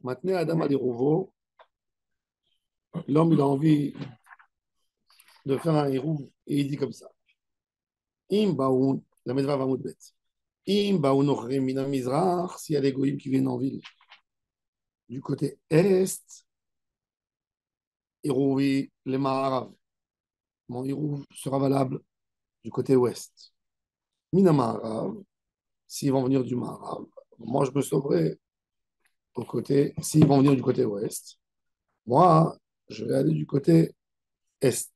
Maintenant, Adam a des rouveaux. L'homme, il a envie de faire un héros et il dit comme ça. Im baoun, la medva va moudbet. Im baoun ochrim mina mizrach, s'il y a des goïms qui viennent en ville du côté est, hérouvi les maharav. Mon héros sera valable du côté ouest. Mina maharav, s'ils vont venir du maharav, moi je me sauverai au côté, s'ils vont venir du côté ouest, moi je vais aller du côté est.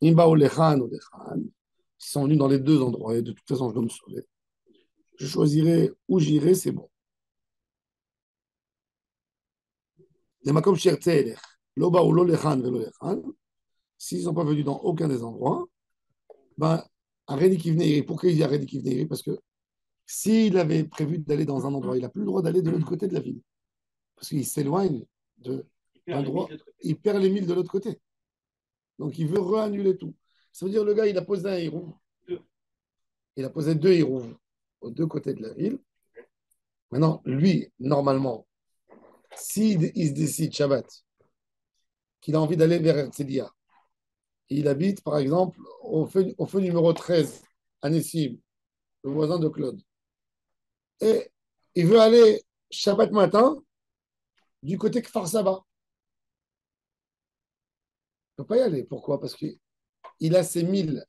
Imba ou Lechan ou Lechan, ils sont venus dans les deux endroits et de toute façon je dois me sauver. Je choisirai où j'irai, c'est bon. Les Makom Shertze, Loba ou Lolechan ou Lolechan, s'ils ne sont pas venus dans aucun des endroits, ben, Areni Kivneiri, pourquoi il dit Areni Kivneiri? Parce que s'il avait prévu d'aller dans un endroit, il n'a plus le droit d'aller de l'autre côté de la ville. Parce qu'il s'éloigne de l'endroit, il perd les milles de l'autre côté. Donc il veut réannuler tout. Ça veut dire le gars, il a posé un héros. Il a posé deux héros aux deux côtés de la ville. Maintenant, lui, normalement, s'il se décide Shabbat, qu'il a envie d'aller vers Herzliya, il habite, par exemple, au feu numéro 13, à Nessim, le voisin de Claude. Et il veut aller Shabbat matin du côté Kfar Saba. Il ne peut pas y aller. Pourquoi? Parce qu'il a ses milles,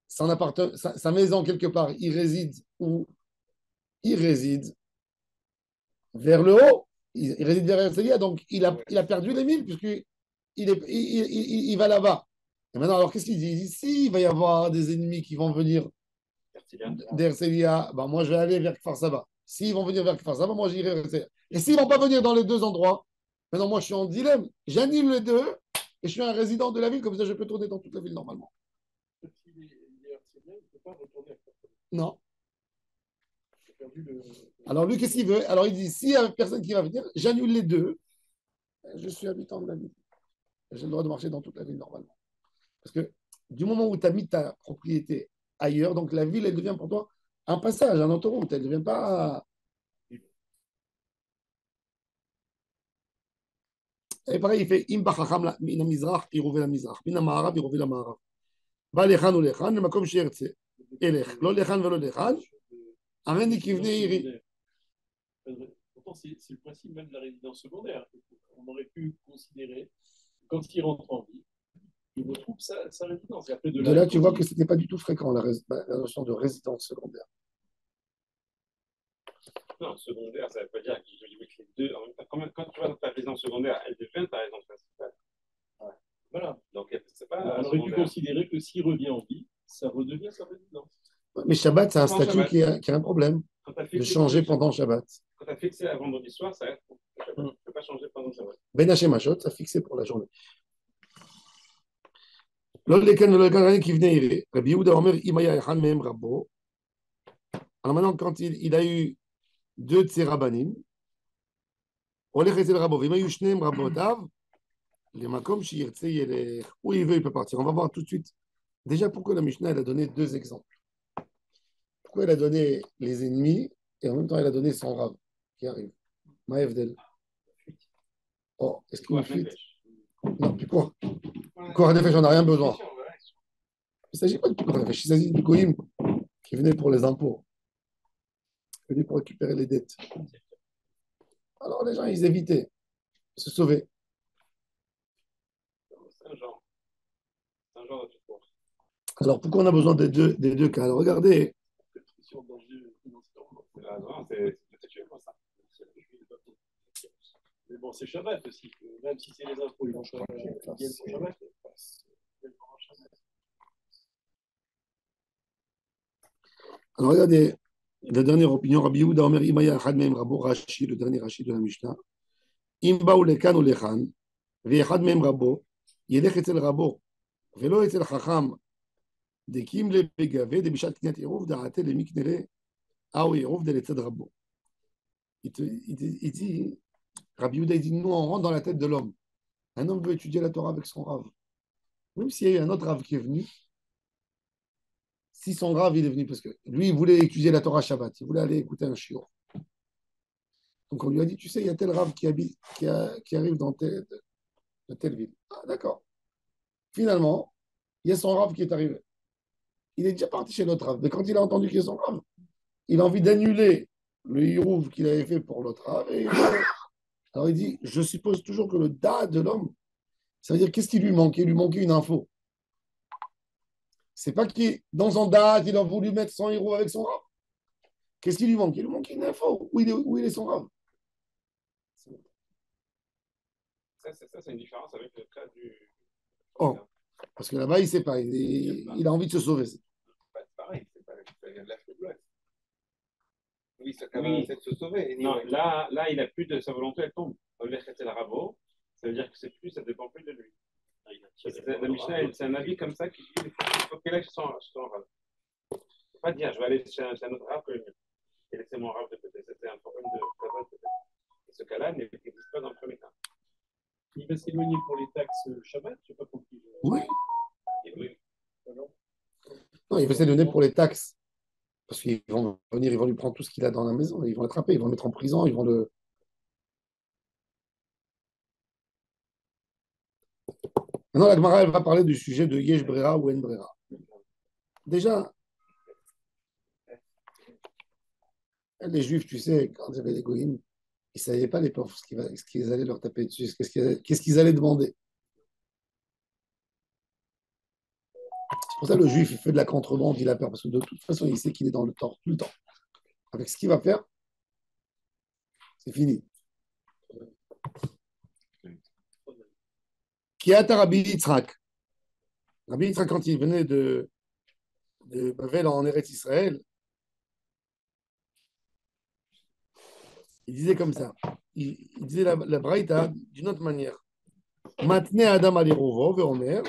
sa maison quelque part, il réside où il réside vers le haut. Il réside vers Herzliya, donc il a perdu les milles puisqu'il il va là-bas. Et maintenant, alors qu'est-ce qu'il dit? Il dit, si, il va y avoir des ennemis qui vont venir d'Herzliya, ben moi je vais aller vers Kfar Saba. S'ils vont venir vers Kfar Saba, moi j'irai vers Herzliya. Et s'ils ne vont pas venir dans les deux endroits, maintenant moi je suis en dilemme. J'annule les deux et je suis un résident de la ville, comme ça je peux tourner dans toute la ville normalement. Non. Alors lui, qu'est-ce qu'il veut? Alors il dit, s'il y a personne qui va venir, j'annule les deux. Je suis habitant de la ville. J'ai le droit de marcher dans toute la ville normalement. Parce que du moment où tu as mis ta propriété ailleurs, donc la ville, elle devient pour toi un passage, un autoroute. Elle ne devient pas. Et pareil, il fait Imba Chacham mina Mizrach, il rouvre la Mizrach. Mina Maharav, il rouvre la Maharav. Va lechan ou lechan, le makom sheertse. Elech. Lo lechan velo lechan. Amen kivne iri. Pourtant, c'est le principe même de la résidence secondaire. On aurait pu considérer, quand il rentre en vie, il retrouve sa résidence. Et après De là, tu vois que ce n'était pas du tout fréquent, la notion de résidence secondaire. Non, secondaire, ça ne veut pas dire qu'il y a les deux en même temps. Quand tu vas dans ta résidence secondaire, elle devient ta résidence principale. Ouais. Voilà. Donc, c'est pas. On aurait pu considérer que s'il revient en vie, ça redevient sa résidence. Mais Shabbat, c'est un statut qui a un problème de changer pendant Shabbat. Quand tu as fixé à vendredi soir, ça reste pour Shabbat. Tu ne peux pas changer pendant Shabbat. Ben Hashem Hashot, ça fixé pour la journée. Alors maintenant, quand il a eu deux de ses rabbanim, où il veut, il peut partir. On va voir tout de suite. Déjà, pourquoi la Mishnah elle a donné deux exemples? Pourquoi elle a donné les ennemis et en même temps elle a donné son rab qui arrive? Maëvdel. Oh, est-ce qu'il me fuite? Non, plus quoi? Quoi, en effet, j'en ai rien besoin. Il ne s'agit pas de plus quoi, il s'agit du Goïm qui venait pour les impôts, qui venait pour récupérer les dettes. Alors les gens, ils évitaient de se sauver. C'est un genre. C'est un genre de support. Alors pourquoi on a besoin des deux cas? Alors regardez. Mais bon, c'est Shabbat aussi. Même si c'est les impôts, ils vont pas viennent pour Shabbat. Alors regardez, la dernière opinion, Rabbi Yehuda Omer Imaya Echad Mehem Rabo Rashi, le dernier Rashi de la Mishnah. Imba ou lekan ou lechan, ve'echad mehem Rabo, yelech etzel Rabo, ve'lo etzel Chacham, dekim le begave, de bishat kniat Yeruv, d'arate le miknele, ah oui, Yeruv de l'etzed Rabo. Il dit, Rabbi Yehuda, il dit, nous, on rentre dans la tête de l'homme. Un homme veut étudier la Torah avec son Rav. Même s'il y a eu un autre Rav qui est venu, si son Rav il est venu, parce que lui, il voulait étudier la Torah Shabbat, il voulait aller écouter un shiur. Donc on lui a dit, tu sais, il y a tel rave qui arrive de telle ville. Ah, d'accord. Finalement, il y a son rave qui est arrivé. Il est déjà parti chez l'autre rave. Mais quand il a entendu qu'il y a son rave, il a envie d'annuler le hirouv qu'il avait fait pour l'autre rave. Alors il dit, je suppose toujours que le da de l'homme, ça veut dire qu'est-ce qui lui manquait? Il lui manquait une info. C'est pas qu'il, dans son date, il a voulu mettre son héros avec son rave. Qu'est-ce qui lui manque? Il lui manque une info. Où il est son rave? Ça, c'est une différence avec le cas du. Oh, parce que là-bas, il ne sait pas. Il a envie de se sauver. C'est pareil, c'est pas la faiblesse. Oui, ça oui. C'est de se sauver. Non, là, il n'a plus de sa volonté, elle tombe. C'est le rabot, ça veut dire que c'est plus, ça ne dépend plus de lui. La Mishnah, c'est un avis comme ça qui dit il faut qu'il aille chez son rave. Il ne faut pas dire je vais aller chez un autre rave que le mien et laisser mon rave de côté. C'était un problème de travail peut-être. Et ce cas-là n'existe pas dans le premier cas. Il va s'éloigner pour les taxes Shabbat, je n'ai pas compris. Oui. Oui. Non, il va s'éloigner pour les taxes. Parce qu'ils vont venir, ils vont lui prendre tout ce qu'il a dans la maison, ils vont l'attraper, ils vont le mettre en prison, ils vont le. Maintenant, la Gemara, elle va parler du sujet de Yesh Brera ou En Brera. Déjà, les Juifs, tu sais, quand il y avait les Goïms, ils ne savaient pas les pauvres ce qu'ils allaient leur taper dessus, qu'est-ce qu'ils allaient demander. C'est pour ça que le Juif, il fait de la contrebande, il a peur, parce que de toute façon, il sait qu'il est dans le tort tout le temps. Avec ce qu'il va faire, c'est fini. Qui a Rabbi Yitzhak. Rabbi Yitzhak, quand il venait de Bavel en Eretz Israël, il disait comme ça. Il disait la Braïta d'une autre manière. Matne Adam alirovo veomer,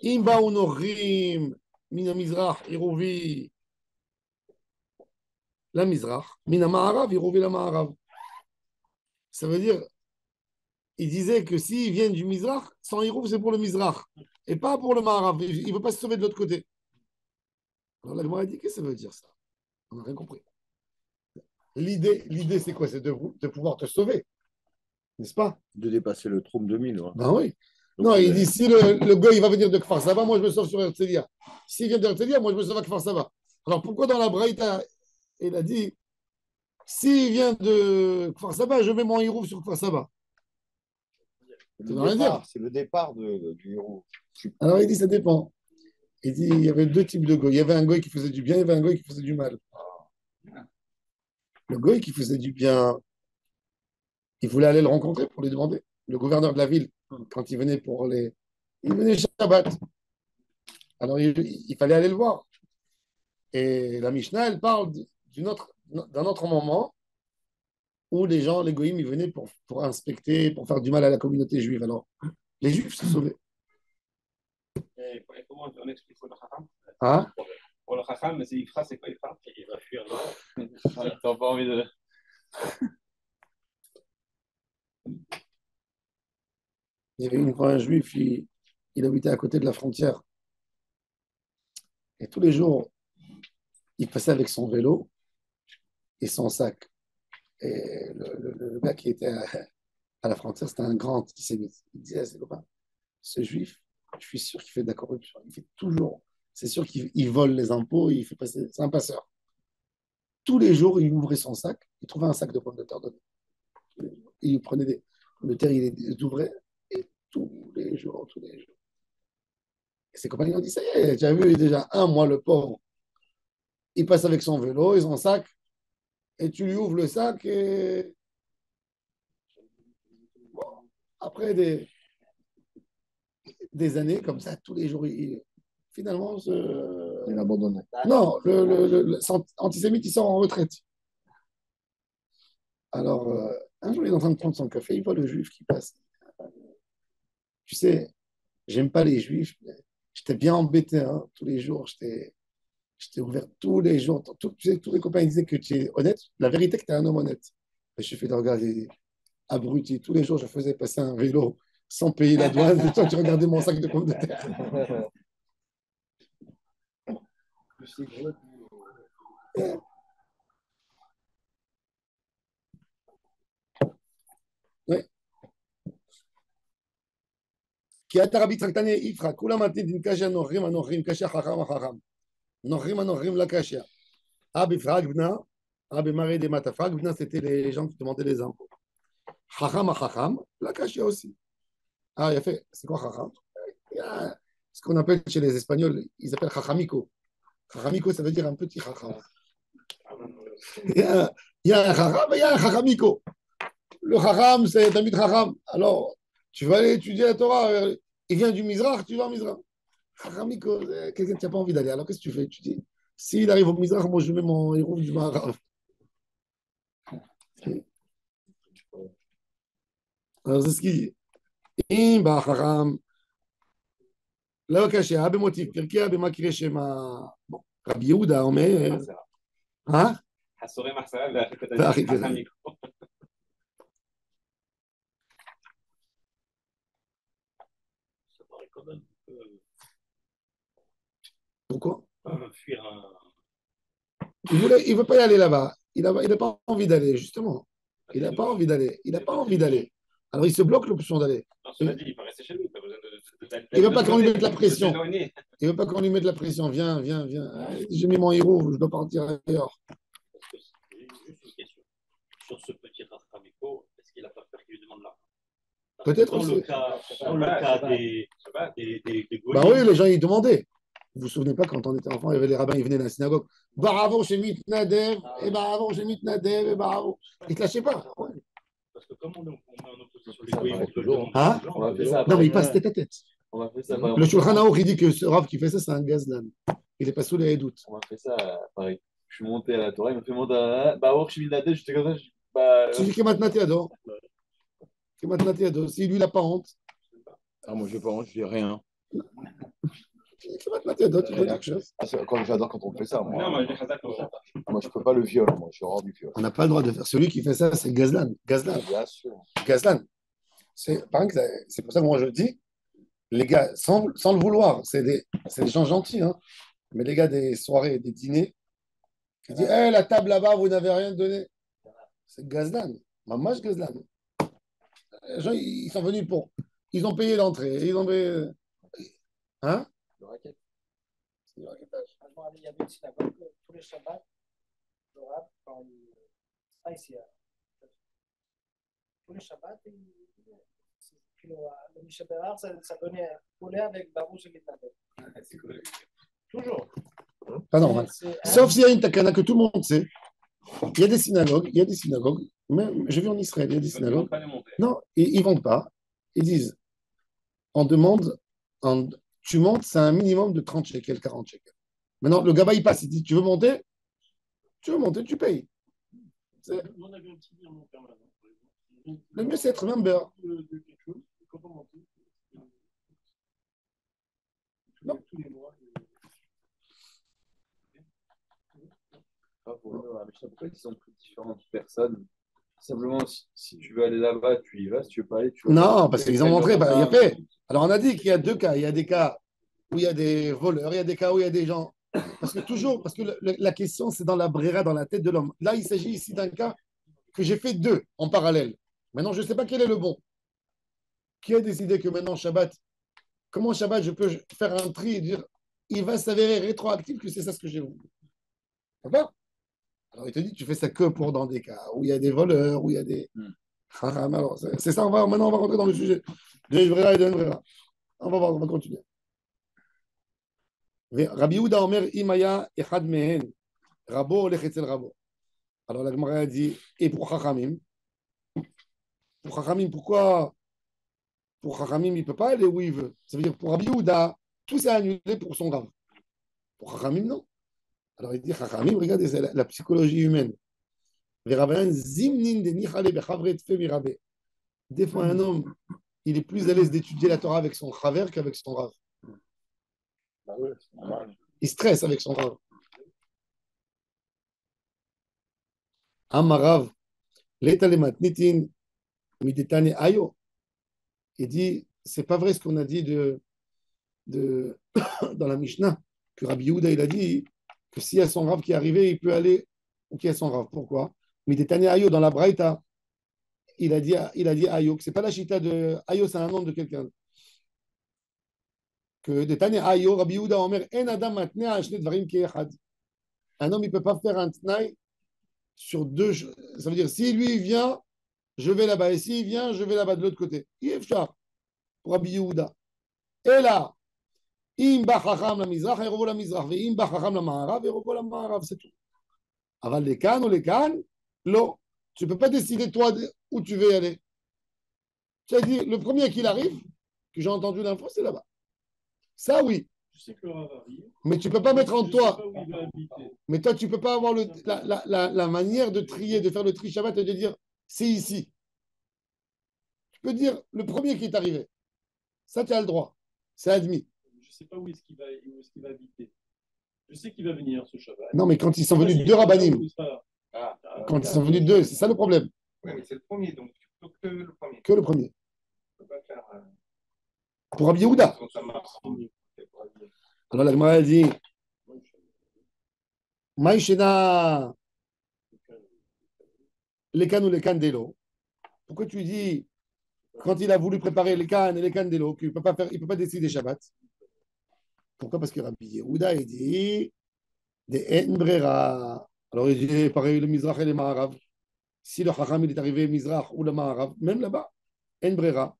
im baou nochrim min hamizrach irovi la mizrach, min ha'ma'arav irovi la ma'arav. Ça veut dire, il disait que s'ils viennent du mizrach, son irov c'est pour le mizrach et pas pour le ma'arav. Il ne veut pas se sauver de l'autre côté. Alors la Gemara a dit, qu'est-ce que ça veut dire ça? On n'a rien compris. L'idée c'est quoi? C'est de pouvoir te sauver, n'est-ce pas? De dépasser le trône de 1000. Ouais. Ben oui. Donc, non, il dit si le gars il va venir de Kfar Saba, moi je me sauve sur Herzliya. S'il vient de Herzliya, moi je me sauve à Kfar Saba. Alors pourquoi dans la Braïta, il a dit s'il vient de Kfar Saba, je mets mon hirouf sur Kfar Saba? C'est le départ du héros. Alors il dit ça dépend. Il dit il y avait deux types de goy. Il y avait un goy qui faisait du bien, il y avait un goy qui faisait du mal. Le goy qui faisait du bien, il voulait aller le rencontrer pour lui demander. Le gouverneur de la ville, quand il venait il venait Shabbat. Alors il fallait aller le voir. Et la Mishnah, elle parle d'un autre moment où les goïms, ils venaient pour inspecter, pour faire du mal à la communauté juive. Alors, les juifs se sauvaient. Et comment on explique pour le Chacham? Hein? Pour le Chacham, c'est Ifra, c'est quoi Ifra? Il va fuir. T'as pas envie de. Il y avait une fois un juif, il habitait à côté de la frontière. Et tous les jours, il passait avec son vélo et son sac. Et le gars qui était à la frontière, c'était un grand antisémite. Il disait à ses copains, ce juif, je suis sûr qu'il fait de la corruption. Il fait toujours. C'est sûr qu'il vole les impôts, il fait passer. C'est un passeur. Tous les jours, il ouvrait son sac, il trouvait un sac de pommes de terre dedans. Il prenait des pommes de terre, il les ouvrait, et tous les jours, tous les jours. Et ses compagnons ont dit, ça y est, tu as vu déjà un mois, le pauvre, il passe avec son vélo et son sac, et tu lui ouvres le sac, et bon, après des années comme ça, tous les jours, finalement, Il a abandonné. Non, antisémite, il sort en retraite. Alors, un jour, il est en train de prendre son café, il voit le juif qui passe. Tu sais, j'aime pas les juifs, mais j'étais bien embêté, hein, tous les jours, j'étais ouvert tous les jours. Tu sais, tous les copains ils disaient que tu es honnête. La vérité, que tu es un homme honnête. Et je fais de regarder abruti. Tous les jours, je faisais passer un vélo sans payer la douane. Et toi, tu regardais mon sac de pommes de terre. כי אתה רבי יצחק תניא איפכא, כולם מתנין קשיא נוכרים הנוכרים, קשיא חכם החכם. נוכרים הנוכרים לקשיא. Abbé Fragna, Abbé Maré de Mata Fragna, c'était les gens qui demandaient les impôts. Chacham Chacham, la Kashia aussi. Ah, il a fait, c'est quoi Chacham? Il y a ce qu'on appelle chez les Espagnols, ils appellent Chachamico. Chachamico, ça veut dire un petit Chacham. Il y a un Chacham et il y a un Chachamico. Le Chacham, c'est Tamid Chacham. Alors, tu vas aller étudier la Torah, il vient du Mizrach, tu vas au Mizrach. Chachamico, quelqu'un qui n'a pas envie d'aller. Alors, qu'est-ce que tu fais? Tu dis, s'il arrive au Mizrach, moi je mets mon héros du Maharav. Alors, c'est ce qu'il dit. אם בחכם לא קשה, במוטיב, פרקיה במקרה שמה... רבי יהודה אומר... חסורי מחסרה והחיקות והחיקות. Pourquoi? Il ne veut pas y aller là-bas. Il n'a pas envie d'aller, justement. Il n'a pas envie d'aller. Il n'a pas envie d'aller. Alors il se bloque l'option d'aller. Il va rester chez lui. Il ne veut pas qu'on lui mette la pression. Il ne veut pas qu'on lui mette la pression. Viens, viens, viens. J'ai mis mon héros, je dois partir ailleurs. Juste une question. Sur ce petit Raframiko, est-ce qu'il n'a pas peur qu'il lui demande l'argent? Peut-être dans aussi. Dans le cas des bah oui, les gens ils demandaient. Vous vous souvenez pas quand on était enfant, il y avait les rabbins, ils venaient dans la synagogue. Bravo, chez Mitnadev, et bravo, chez Mitnadev, et bravo. Ils ne te lâchaient pas. Ouais. Parce que comme on met en opposition les goyim, hein? Non, mais il passe tête à tête. On a fait ça, le Shulchan Aruch, il dit que ce Rav qui fait ça, c'est un gazlan. Il n'est pas sous les doutes. On a fait ça, pareil. Je suis monté à la Torah, il m'a fait monter à la... Bah, alors, je suis mis la tête, j'étais comme ça. Bah, c'est lui qui est maintenant Théodore. Si lui, il n'a pas honte. Ah, moi, je n'ai pas honte, je dis rien. J'adore quand on fait ça. Moi, non, moi je ne peux pas le viol, moi, je suis hors du viol. On n'a pas le droit de faire. Celui qui fait ça, c'est Gazlan. Gazlan. Bien sûr. Gazlan. C'est pour ça que moi je dis, les gars, sans le vouloir, c'est des gens gentils, hein, mais les gars des soirées, des dîners, qui disent hey, la table là-bas, vous n'avez rien donné. C'est Gazlan. Mamash Gazlan. Les gens, ils sont venus pour. Ils ont payé l'entrée. Ils ont payé. Hein? Le racket. C'est du raquettage. Il y avait une synagogue tous les Shabbats, le Rav, quand il. Ah, ici, tous les Shabbats, le Michel Bérard, ça donnait poulet avec Barouche et Mitnadev. Toujours. Pas normal. Sauf s'il y a une takana que tout le monde sait. Il y a des synagogues, même j'ai vu en Israël, il y a des synagogues. Non, ils ne vendent pas. Ils disent, on demande, tu montes, c'est un minimum de 30 shekels, 40 shekels. Maintenant, le gaba, il passe, il dit, tu veux monter, tu payes. Le mieux, c'est être member. Non. Pourquoi ils ont pris différentes personnes? Simplement, si tu veux aller là-bas, tu y vas. Si tu veux pas aller, tu vas. Non, parce qu'ils ont montré, il y a fait. Alors, on a dit qu'il y a deux cas. Il y a des cas où il y a des voleurs, il y a des cas où il y a des gens. Parce que la question, c'est dans la bréra, dans la tête de l'homme. Là, il s'agit ici d'un cas que j'ai fait deux en parallèle. Maintenant, je ne sais pas quel est le bon. Qui a décidé que maintenant, Shabbat, comment Shabbat, je peux faire un tri et dire, il va s'avérer rétroactif que c'est ça ce que j'ai voulu. D'accord? Alors, il te dit, tu fais ça que pour dans des cas où il y a des voleurs, où il y a des... Alors, c'est ça, maintenant, on va rentrer dans le sujet. Des vrais et des vrais. On va voir, on va continuer. Rabbi Yehuda Omer, Imaya Echad Mehen, Rabo Lechetzel Rabo. Alors, la Gemara a dit, et pour Chachamim? Pour Chachamim, pourquoi? Pour Chachamim, il ne peut pas aller où il veut. Ça veut dire, pour Rabbi Yehuda, tout s'est annulé pour son Rav. Pour Chachamim, non. Alors il dit, Chachamim, regardez, c'est la psychologie humaine. Des fois, un homme, il est plus à l'aise d'étudier la Torah avec son chaver qu'avec son Rav. Il stresse avec son Rav. Amarav, l'étalematnitin, midetane ayo. Il dit, c'est pas vrai ce qu'on a dit dans la Mishnah, que Rabbi Yehuda, il a dit que s'il y a son Rav qui est arrivé, il peut aller où qu'il y a son Rav. Pourquoi? Midetane ayo, dans la Braïta, il a dit ayo, que c'est pas la chita de ayo, c'est un nom de quelqu'un. que de Tanya Ayo, Rabbi Yehuda Omer, En Adam Matnea Ashne Dvarim Keechad. Un homme, il ne peut pas faire un tnaï sur deux. Ça veut dire, si lui il vient, je vais là-bas. Et s'il vient, je vais là-bas de l'autre côté. Yefchar, pour Rabbi Yehuda. Et là, Im Bachacham la Mizrach, et la Mizrach. Et Im Bachacham la Maharav, et la Maharav, c'est tout. Aval les Cannes ou les Cannes, l'eau. Tu ne peux pas décider, toi, où tu veux y aller. C'est-à-dire, le premier qui arrive, que j'ai entendu l'info, c'est là-bas. Ça, oui. Je sais que le Rav arrive. Mais tu ne peux pas mettre en Je toi. sais pas où il va habiter. Mais toi, tu ne peux pas avoir la manière de trier, de faire le tri Shabbat et de dire c'est ici. Tu peux dire le premier qui est arrivé. Ça, tu as le droit. C'est admis. Je ne sais pas où est-ce qu'il va habiter. Je sais qu'il va venir ce Shabbat. Non, mais quand ils sont venus deux rabbinim, Ah, quand ils sont venus deux, c'est ça le problème. oui, mais c'est le premier, donc tu peux que le premier. Que le premier. Tu peux pas faire. Pour Rabbi Yehuda. Quand ça marche. Alors la Gemara dit Maïshena les cannes ou les cannes d'Elo. Pourquoi tu dis quand il a voulu préparer les cannes et les cannes d'Elo qu'il ne peut pas faire, il peut pas décider Shabbat? Pourquoi? Parce que Rabbi Yehuda il dit des En Brera. Alors il dit pareil le Mizrach et le Maharav. Si le Chacham il est arrivé Mizrach ou le Maharav, même là-bas, En Brera.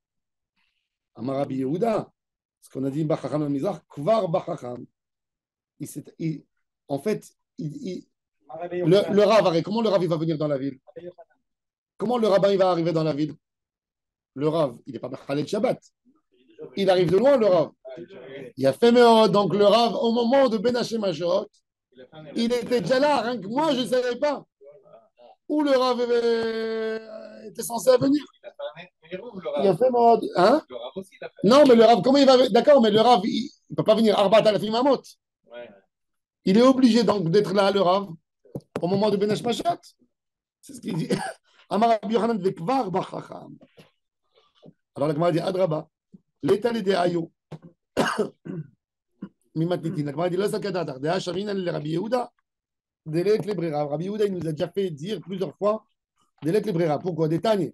Amar Rabbi Yehuda. Ce qu'on a dit Bachacham le Mizrach, Kvar Bachacham. En fait, le Rav, comment le Rav il va venir dans la ville? Comment le rabbin il va arriver dans la ville? Le Rav, il n'est pas Khaled Shabbat. Il arrive de loin, le Rav. Il a fait Meod, donc le Rav, au moment de Ben Hashem Mashot, il était déjà là, rien que moi, je ne savais pas. Où le Rav était censé venir. Il a fait Meod. Hein? Non, mais le Rav, comment il va. D'accord, mais le Rav, il ne peut pas venir Arbat al Mamot. Il est obligé donc d'être là, le Rav, au moment de Ben Hashem Mashot. C'est ce qu'il dit. Amar Rabbi Yochanan vekvar bachacham. Alors la Gemara dit Adraba, l'état des ayos. Mimatnitin. La Gemara dit la sakadatar. De Hashaminan le Rabbi Yehuda. Delet le brera. Rabbi Yehuda il nous a déjà fait dire plusieurs fois Delet le brera. Pourquoi? Des tagnes.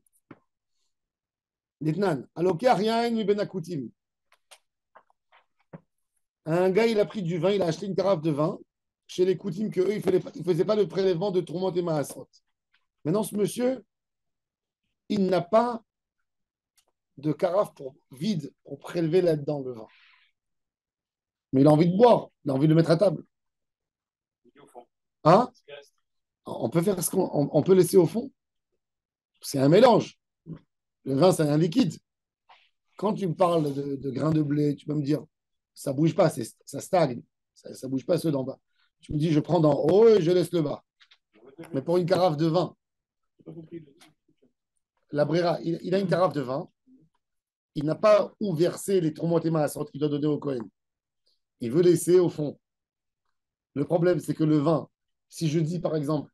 Des tnan. Alokia rien mi benakoutim. Un gars il a pris du vin, il a acheté une carafe de vin chez les koutim que eux ils ne faisaient pas le prélèvement de tourmente et maasrot. Maintenant, ce monsieur, il n'a pas de carafe vide pour prélever là-dedans le vin. Mais il a envie de boire, il a envie de le mettre à table. Hein? On peut faire on peut laisser au fond. C'est un mélange. Le vin, c'est un liquide. Quand tu me parles de grains de blé, tu peux me dire, ça ne bouge pas, ça stagne. Ça ne bouge pas ceux d'en bas. Tu me dis, je prends d'en haut et je laisse le bas. Mais pour une carafe de vin, la Brera, il a une carafe de vin. Il n'a pas où verser les tromotes et maasrot qu'il doit donner au Kohen. Il veut laisser au fond. Le problème, c'est que le vin, si je dis par exemple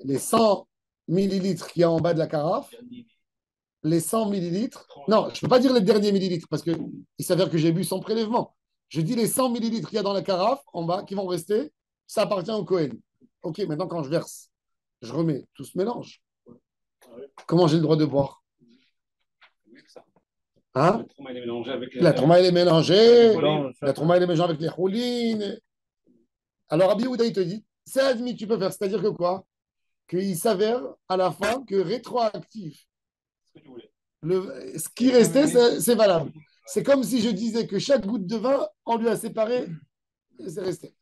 les 100 millilitres qu'il y a en bas de la carafe, les 100 millilitres, non, je ne peux pas dire les derniers millilitres parce qu'il s'avère que j'ai bu sans prélèvement. Je dis les 100 millilitres qu'il y a dans la carafe en bas qui vont rester, ça appartient au Kohen. Ok, maintenant quand je verse, je remets, tout se mélange. Comment j'ai le droit de boire? Hein? La trouma, elle est mélangée avec la trouma, elle est mélangée avec les choulines. Alors, Rabbi Yehuda, il te dit, c'est admis, tu peux faire. C'est-à-dire que quoi? Qu'il s'avère à la fin que rétroactif, ce qui restait, c'est valable. C'est comme si je disais que chaque goutte de vin, on lui a séparé et c'est resté.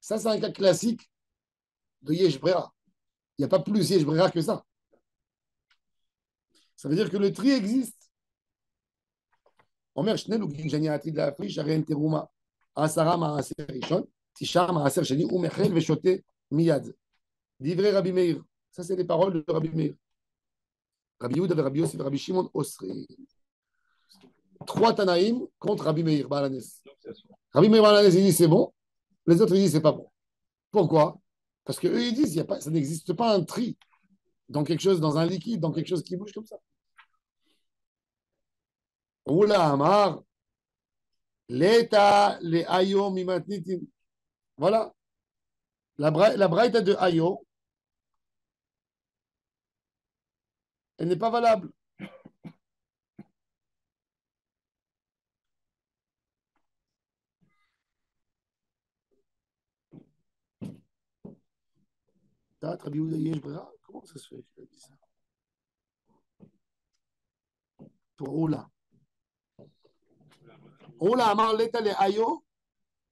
Ça, c'est un cas classique de Yesh Brera. Il n'y a pas plus Yesh Brera que ça. Ça veut dire que le tri existe. אומר שני לוגים שאני עתיד להפריש, הרי אין תרומה 10 מעשר ראשון, 9 מעשר שני, הוא מחל ושותה מיד. דברי רבי מאיר, ça c'est les paroles de Rabbi Meir. Rabbi Yehuda, Rabbi Yossi, Rabbi Shimon Osri. 3 Tanaïm contre Rabbi Meir Balanes. Rabbi Meir Balanes, il dit c'est bon, les autres ils disent c'est pas bon. Pourquoi? Parce qu'eux ils disent ça n'existe pas un tri dans quelque chose, dans un liquide, dans quelque chose qui bouge comme ça. Oula Amar, l'État, les Ayo, Mimatnitim. Voilà. La braïta de Ayo, elle n'est pas valable. T'as Rabbi Yehuda Yesh Brera? Comment ça se fait qu'il a dit ça? Pour Oula. Oula Amar Leta le Ayo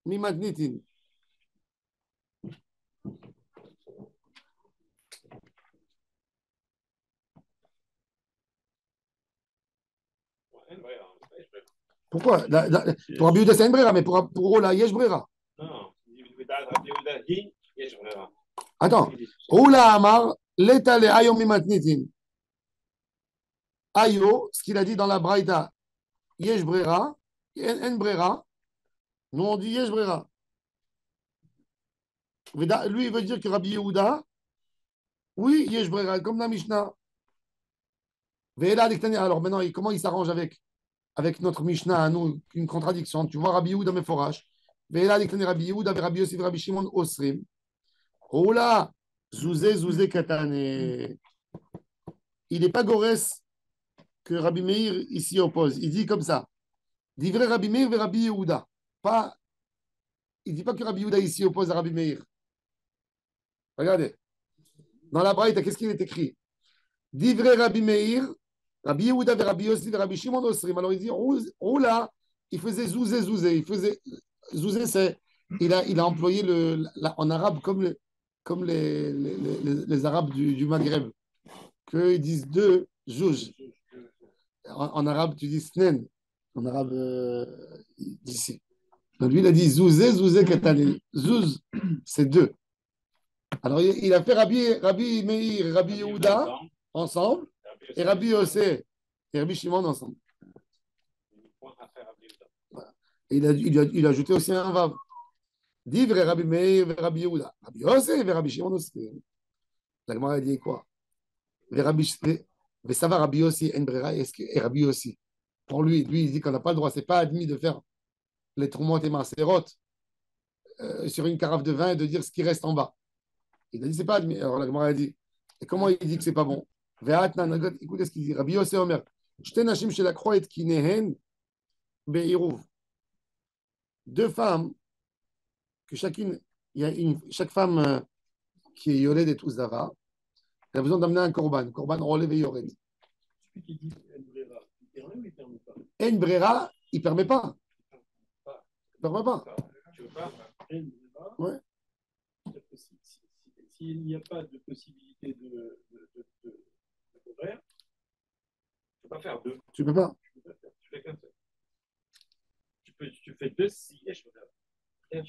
Mimadnitin. Pourquoi? Pour Rabbi Yehuda, c'est une brera, mais pour Oula, Yesh Brera. Non, Attends. Oula Amar Leta le Ayo Mimadnitin. Ayo, ce qu'il a dit dans la Braïta, Yesh Brera, En Brera. Nous, on dit Yesh Brera. Lui, il veut dire que Rabbi Yehuda, oui, Yesh Brera, comme la Mishnah. Alors maintenant, comment il s'arrange avec notre Mishnah à nous, une contradiction? Tu vois Rabbi Yehuda Meforash. Rabbi Yehuda, Rabbi Yossi, Rabbi Shimon Osrim. Oh là, Zouzé Katane. Il n'est pas Gorès que Rabbi Meir ici oppose. Il dit comme ça. Divrei Rabbi Meir et Rabbi Yehuda. Pas, il ne dit pas que Rabbi Yehuda ici oppose à Rabbi Meir. Regardez. Dans la Braïta, qu'est-ce qu'il est écrit? Divrei Rabbi Meir, Rabbi Yehuda et Rabbi Yossi et Rabbi Shimon Osrim. Alors il dit, Oula, il faisait Zouzé. Il faisait Zouzé, c'est, il a employé en arabe comme les Arabes du Maghreb, qu'ils disent deux Zouj. En arabe, tu dis Snen. En arabe d'ici. Donc lui, il a dit Zouzé Katane. Zouz, c'est deux. Alors il a fait Rabbi Meir et Rabbi Yehuda ensemble, et Rabbi Yossé et Rabbi Shimon ensemble. Voilà. Et il a ajouté aussi un vav. Divre Rabbi Meir et Rabbi Yehuda. Rabbi Yossé et Rabbi Shimon aussi. La Gemara a dit quoi? Mais ça va, Rabbi Yossi, En Brera, et Rabbi Yossi. Pour lui, il dit qu'on n'a pas le droit, c'est pas admis de faire les troumotes et marcérotes sur une carafe de vin et de dire ce qui reste en bas. Il a dit c'est pas admis. Alors la Gemara a dit, et comment il dit que c'est pas bon? Écoutez ce qu'il dit. Rabbi Yossi Omer, Shte nashim shel hakro et kinehen be'iruv. Deux femmes, que chaque femme qui est yored et Uzara, elle a besoin d'amener un korban relève et yored. Celui qui dit En Brera, il permet ou il ne permet pas? En Brera, il ne permet pas. Il ne permet pas. Tu veux pas? En Brera, ouais. S'il n'y a pas de possibilité de couvrir, tu ne peux pas faire deux. Tu ne peux pas. Tu fais qu'un seul. Tu fais deux si je peux faire.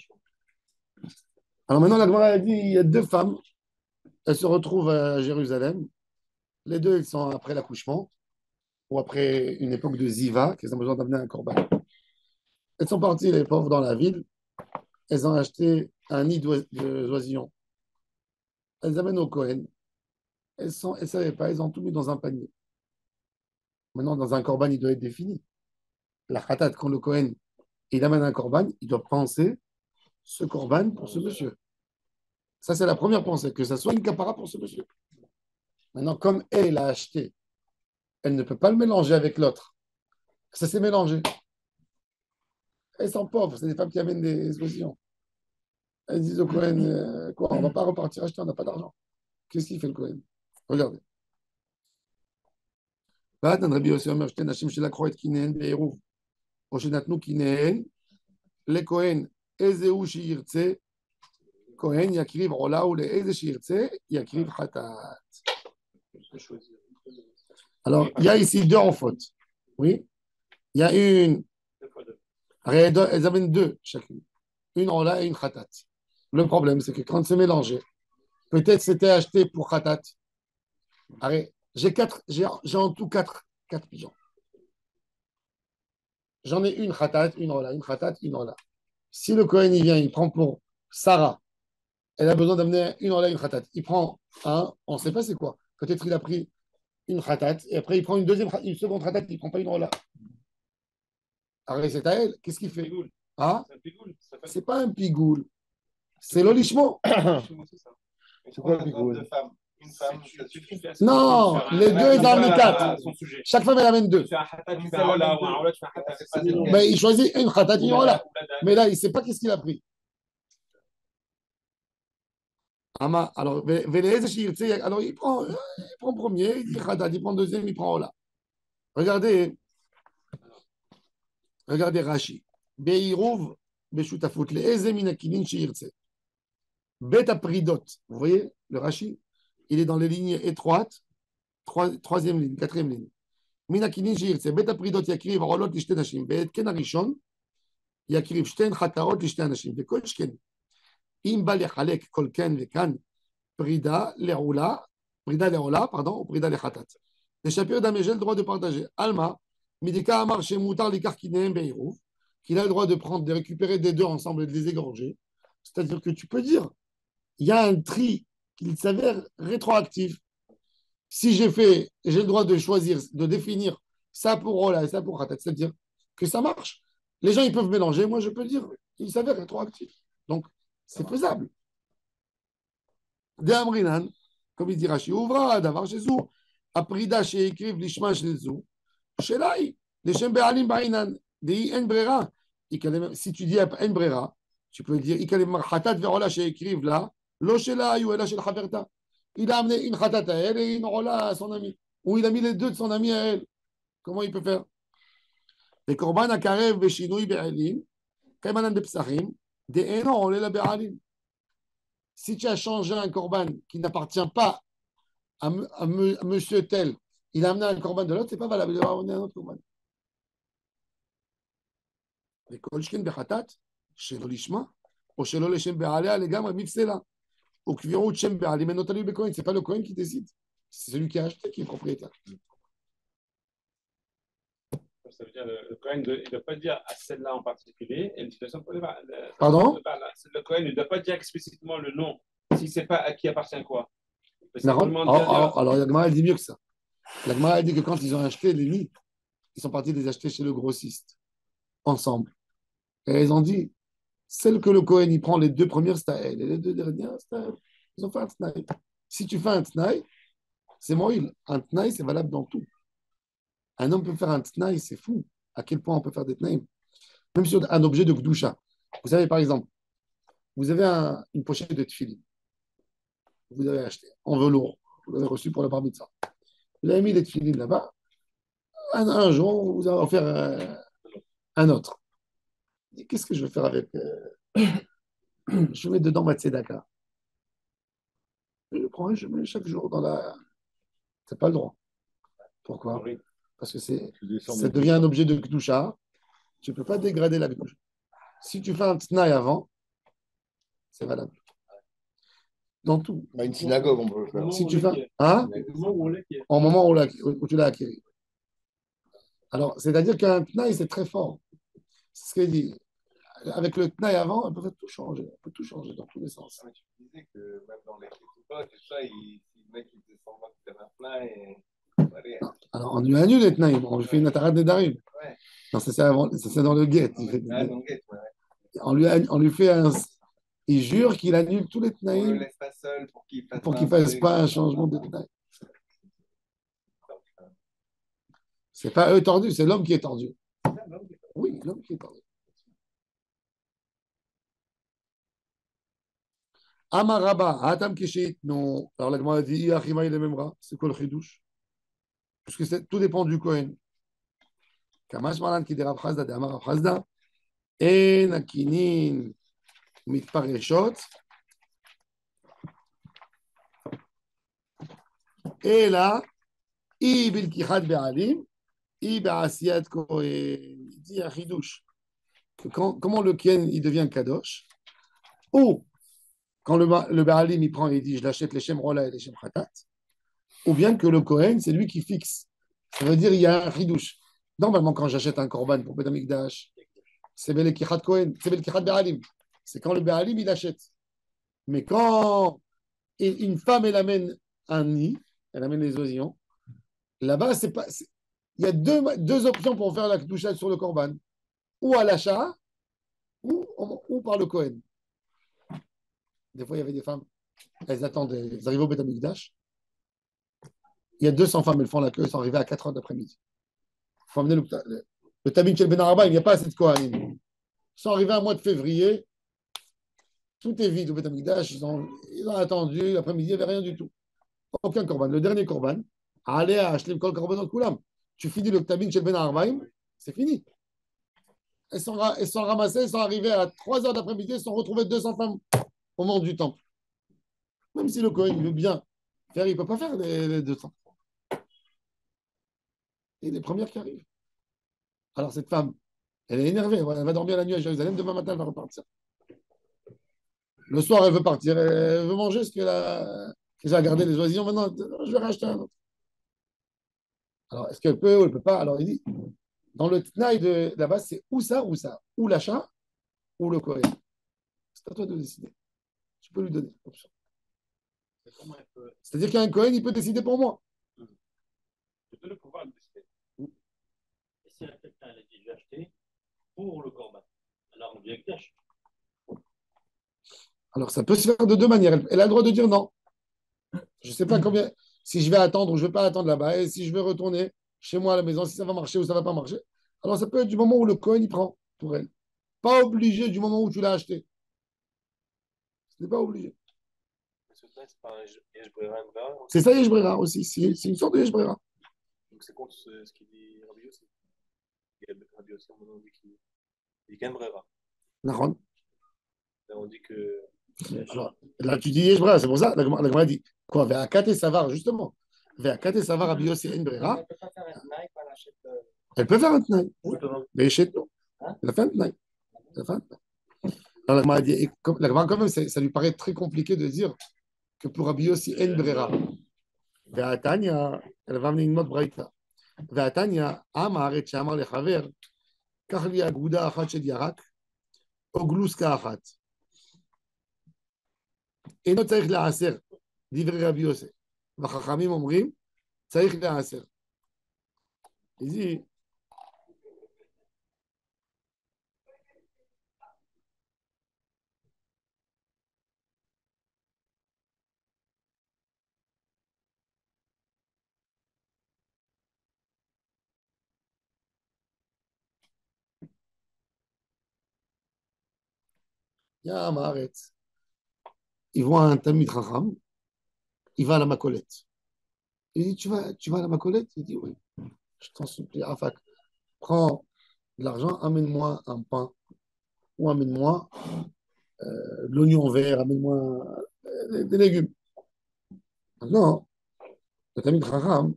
Alors maintenant, la Gemara a dit il y a deux femmes. Elles se retrouvent à Jérusalem. Les deux, ils sont après l'accouchement ou après une époque de Ziva, qu'elles ont besoin d'amener un korban. Elles sont parties, les pauvres, dans la ville. Elles ont acheté un nid d'oisillons. Elles amènent au Kohen. Elles ne savaient pas, elles ont tout mis dans un panier. Maintenant, dans un korban, il doit être défini. La khatat, quand le Kohen il amène un korban, il doit penser ce korban pour ce monsieur. Ça, c'est la première pensée, que ça soit une capara pour ce monsieur. Maintenant, comme elle a acheté, elle ne peut pas le mélanger avec l'autre. Ça s'est mélangé. Elles sont pauvres, c'est des femmes qui amènent des oisillons. Elles disent au Kohen, quoi, on ne va pas repartir acheter, on n'a pas d'argent. Qu'est-ce qu'il fait le Kohen? Regardez. Les Kohen, Ezeu Shirtse, Kohen Yakriv Ola ou les Eze Shirtse, Yakriv Khatat. Alors, il y a ici deux en faute. Oui. Il y a une. Elles amènent deux chacune. Une Ola et une Khatat. Le problème, c'est que quand c'est mélangé, peut-être c'était acheté pour Khatat. J'ai en tout quatre pigeons. J'en ai une Khatat, une Ola, une Khatat, une Ola. Si le Kohen il vient, il prend pour Sarah, elle a besoin d'amener une Ola, une Khatat. Il prend un, on ne sait pas c'est quoi. Peut-être il a pris une Khatat, et après il prend une seconde Khatat, il ne prend pas une Ola. Alors c'est à elle, qu'est-ce qu'il fait? Ah, c'est pas un pigoule, c'est l'olishmo. C'est quoi le pigoule? Une femme, non, les deux, ils en amènent quatre. Chaque femme, elle amène deux. Mais il choisit une khatat, une ola. Mais là, il ne sait pas qu'est-ce qu'il a pris. Alors, alors il prend premier, il dit Haddad, il prend deuxième, il prend Ola. Regardez Rashi. Beirouv, Beshutafut, le Ezeminakinin Shirtse. Beta Pridot. Vous voyez le Rashi? Il est dans les lignes étroites, troisième ligne, quatrième ligne. Minakinin Shirtse. Beta Pridot Yakriv, Rolot, Lishten Hashim. Bet Ken Arishon, Yakriv Shten Chataot, Lishten Hashim. Vekol Shken. Im Ba Lechalek, Kol Ken Vekan. Prida Leroula, pardon, ou Prida Lechatat. Les chapitres d'Amégel, le droit de partager. Alma, Midika Amar Shemoutar Likarkinem Beirouv, qu'il a le droit de prendre, de récupérer des deux ensemble et de les égorger. C'est-à-dire que tu peux dire, il y a un tri qui s'avère rétroactif. Si j'ai le droit de choisir, de définir ça pour Rola et ça pour Khatat, c'est-à-dire que ça marche. Les gens, ils peuvent mélanger, moi je peux dire, il s'avère rétroactif. Donc, c'est faisable. De Amrinan, comme il dit Rashi, ouvra d'avoir chez vous, aprida chez écrive l'ishma chez vous, chez l'aï, les shem be'alim ba'inan, des en brera. Si tu dis en brera, tu peux dire, ikalem khatat ve'ola chez écrive là, lo chez l'aï ou ela chez l'chaverta. Il a amené une khatat à elle et une ola à son ami. Ou il a mis les deux de son ami à elle. Comment il peut faire? Les korban akarev be'shinui be'alim, kaimanan de psachim, des enon olela be'alim. Si tu as changé un corban qui n'appartient pas à monsieur tel, il a amené un corban de l'autre, c'est pas valable. Il va amener un autre corban. Les kolchkin bechatat, shelo lishma, ou shelo leshem be'alea, les gamma mifsela, ou kvirut shem be'alim, et notalu be'kohen. C'est pas le Kohen qui décide, c'est celui qui a acheté qui est propriétaire. Ça veut dire le Cohen, il ne doit pas dire à celle-là en particulier. Et Pardon? Le Cohen ne doit pas dire explicitement le nom, si ce n'est pas à qui appartient quoi. Alors, la Gemara dit mieux que ça. La Gemara dit que quand ils ont acheté les nids, ils sont partis les acheter chez le grossiste, ensemble. Et ils ont dit, celle que le Cohen, il prend les deux premières, c'est à elle. Et les deux dernières, c'est à elle. Ils ont fait un tnaï. Si tu fais un tnaï, c'est moïl. Un tnaï, c'est valable dans tout. Un homme peut faire un tnaï, c'est fou. À quel point on peut faire des tnaïs. Même sur un objet de Gdusha. Vous savez, par exemple, vous avez une pochette de tfilin. Vous avez acheté en velours. Vous l'avez reçu pour le bar mitzvah. Vous avez mis les tfilin là-bas. Un jour, vous avez offert un autre. Qu'est-ce que je vais faire avec je mets dedans ma tzedaka. Je le prends et je mets chaque jour dans la. C'est pas le droit. Pourquoi? Parce que ça devient un objet de Kedusha. Tu ne peux pas dégrader la Kedusha. Si tu fais un tnaï avant, c'est valable. Dans tout. Une synagogue, on peut le faire. Si tu fais. Hein? Au moment où tu l'as acquis. Alors, c'est-à-dire qu'un tnaï, c'est très fort. C'est ce qu'il dit. Avec le tnaï avant, on peut tout changer. On peut tout changer dans tous les sens. Mais tu disais que même dans les Kétouba, tout ça, le mec, il faisait semblant de faire un tnaï et. Alors, on lui annule les tnaïm, on lui fait une atarat de darim. Ouais. Non, c'est dans le guet. On lui fait un. Il jure qu'il annule tous les On tnaïm. ne le laisse pas seul pour qu'il fasse pas un changement de tnaïm. C'est pas eux tordus, c'est l'homme qui est tordu. Oui, l'homme qui est tordu. Amaraba, Atam Kishit, non. Alors la Gemara dit, Achima il est même rat. C'est quoi le chidouche? Parce que tout dépend du Kohen. Kamash Malan qui dit Rav Chazda, de Amar Rav Chazda, En Akinin Mitpareshot, et là, I Bilkichat Be'alim, I Be'asiyat Kohen. Il dit à chidouche. Comment le Kohen il devient Kadosh? Ou quand le Be'alim il prend et il dit je l'achète les Shem Rola et les Shem Khatat. Ou bien que le Kohen, c'est lui qui fixe. Ça veut dire il y a un chidouche. Normalement, quand j'achète un korban pour Beth Amikdash, c'est Bel Kichat Kohen, c'est Bel Kichat Be'alim. C'est quand le Be'alim, il achète. Mais quand une femme, elle amène un nid, elle amène les oisillons, là-bas, c'est pas. Il y a deux options pour faire la kedusha sur le korban. Ou à l'achat, ou par le Kohen. Des fois, il y avait des femmes, elles attendent, elles arrivent au Beth Amikdash. Il y a 200 femmes, elles font la queue, elles sont arrivées à 4 heures d'après-midi. Il faut amener le Tabin Shel Ben Arba, il n'y a pas assez de Kohanim. Ils sont arrivés à mois de février, Tout est vide au Beth Amikdash. Ils ont attendu. L'après-midi, il n'y avait rien du tout. Aucun korban. Le dernier korban, allez à acheter le korban Kulam. Tu finis le Ktabin chez Ben Arbaim, c'est fini. Elles sont ramassées, elles sont arrivées à 3 heures d'après-midi, elles se sont retrouvées 200 femmes au monde du temple. Même si le Kohen il veut bien faire, il ne peut pas faire les 200. Et les premières qui arrivent. Alors cette femme, elle est énervée, elle va dormir la nuit à Jérusalem, demain matin elle va repartir. Le soir, elle veut partir, elle veut manger ce qu'elle a gardé les oisillons. Maintenant, je vais racheter un autre. Alors, est-ce qu'elle peut ou elle ne peut pas? Alors, il dit, dans le Tnaï de là-bas, c'est ou ça, ou l'achat, ou le Kohen. C'est à toi de décider. Tu peux lui donner l'option. C'est-à-dire qu'un Kohen, il peut décider pour moi. Je peux le pouvoir de décider. Et si quelqu'un a dit, j'ai acheté pour le corban, alors on dit avec cash. Alors, ça peut se faire de deux manières. Elle a le droit de dire non. Je ne sais pas combien, si je vais attendre ou je ne vais pas attendre là-bas, et si je vais retourner chez moi à la maison, si ça va marcher ou ça ne va pas marcher. Alors, ça peut être du moment où le Kohen, il prend pour elle. Pas obligé du moment où tu l'as acheté. Ce n'est pas obligé. C'est ça, Yesh Brera aussi. C'est une sorte de Yesh Brera. Donc, c'est contre ce qu'il dit Rabbi Yossi. Rabbi Yossi, on dit qu'il dit quand même Brera. Nahon. On dit que. Alors, là, tu dis Yesh Brera, c'est pour ça. La Gemara dit quoi? Ve'akat et Savar, justement. Ve'akat et Savar, Rabbi Yossi, en Brera. Elle peut faire un tnaï. Mais chez nous. Elle a fait un tnaï. Alors, la Gemara dit, la Gemara, quand même, ça lui paraît très compliqué de dire que pour Rabbi Yossi, en Brera. Ve'atanya, elle va amener une autre braïta. Ve'atanya, Amaret, Shamar le Chaver, קח לי אגודה אחת של ירק, או גלוסקה אחת. אינו צריך לעשר, דברי רבי יוסף. והחכמים אומרים, צריך לעשר. איזי, ים הארץ, ils voient un Talmid Chacham, il va à la Macolette. Il dit, tu vas à la Macolette? Il dit, oui. Je t'en supplie, Afak, prends de l'argent, amène-moi un pain, ou amène-moi de l'oignon vert, amène-moi des légumes. Maintenant, le Talmid Chacham,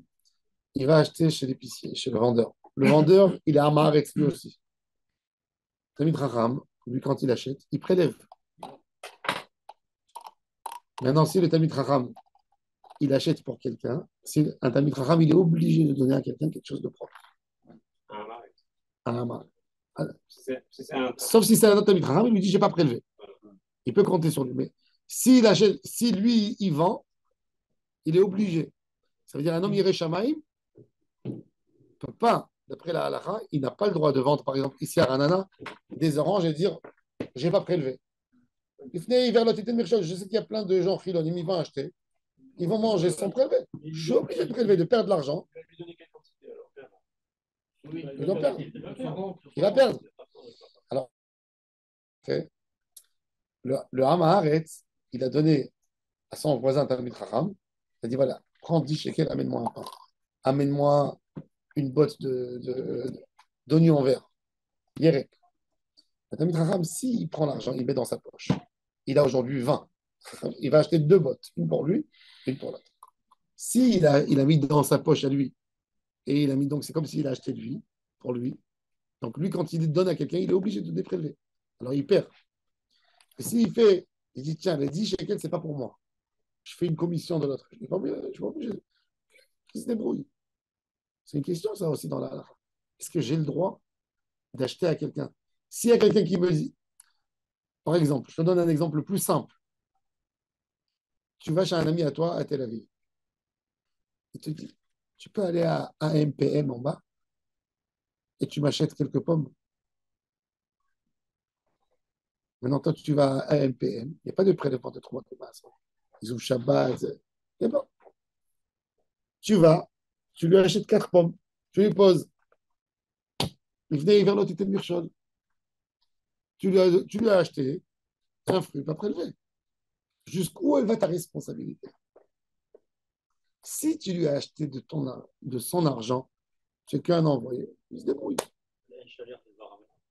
il va acheter chez l'épicier, chez le vendeur. Le vendeur, il est à Maaretz lui aussi. Le Talmid Chacham, lui, quand il achète, il prélève. Maintenant, si le Talmid Chacham, il achète pour quelqu'un, si un Talmid Chacham, il est obligé de donner à quelqu'un quelque chose de propre. Un Amaret. Sauf si c'est un autre Talmid Chacham, il lui dit, je n'ai pas prélevé. Il peut compter sur lui. Mais s'il achète, si lui, il vend, il est obligé. Ça veut dire un homme Yireh Shamayim ne peut pas, d'après la halakha, il n'a pas le droit de vendre, par exemple, ici à Ranana, des oranges et dire, je n'ai pas prélevé. Je sais qu'il y a plein de gens chilonim, ils vont acheter, ils vont manger sans prélever. Je suis obligé de prélever, de perdre de l'argent. Il va perdre. Il va perdre. Alors, okay. Le Hamaharetz, il a donné à son voisin Talmid Chacham, il a dit voilà, prends 10 shekels, amène-moi un pain. Amène-moi une botte d'oignons verts. Yerek. Le Talmid Chacham, s'il prend l'argent, il met dans sa poche. Il a aujourd'hui 20. Il va acheter 2 bottes, une pour lui, une pour l'autre. S'il il a mis dans sa poche à lui, et il a mis donc, c'est comme s'il a acheté lui, pour lui. Donc lui, quand il donne à quelqu'un, il est obligé de déprélever. Alors il perd. Et s'il fait, il dit tiens, les 10 shekels, c'est pas pour moi. Je fais une commission de l'autre. Je ne suis pas obligé. Qui se débrouille. C'est une question, ça aussi, dans la. Est-ce que j'ai le droit d'acheter à quelqu'un? S'il y a quelqu'un qui me dit, par exemple, je te donne un exemple le plus simple. Tu vas chez un ami à toi à Tel Aviv. Il te dit, tu peux aller à AMPM en bas et tu m'achètes quelques pommes. Maintenant, toi, tu vas à AMPM. Il n'y a pas de prélèvement de 3 de base. Ils ont Shabbat. C'est bon. Tu vas, tu lui achètes 4 pommes. Tu lui poses. Il venait vers l'autre, il était Mirchol. Tu lui as acheté. un fruit pas prélevé. Jusqu'où elle va ta responsabilité? Si tu lui as acheté de son argent, c'est qu'un envoyé, il se débrouille.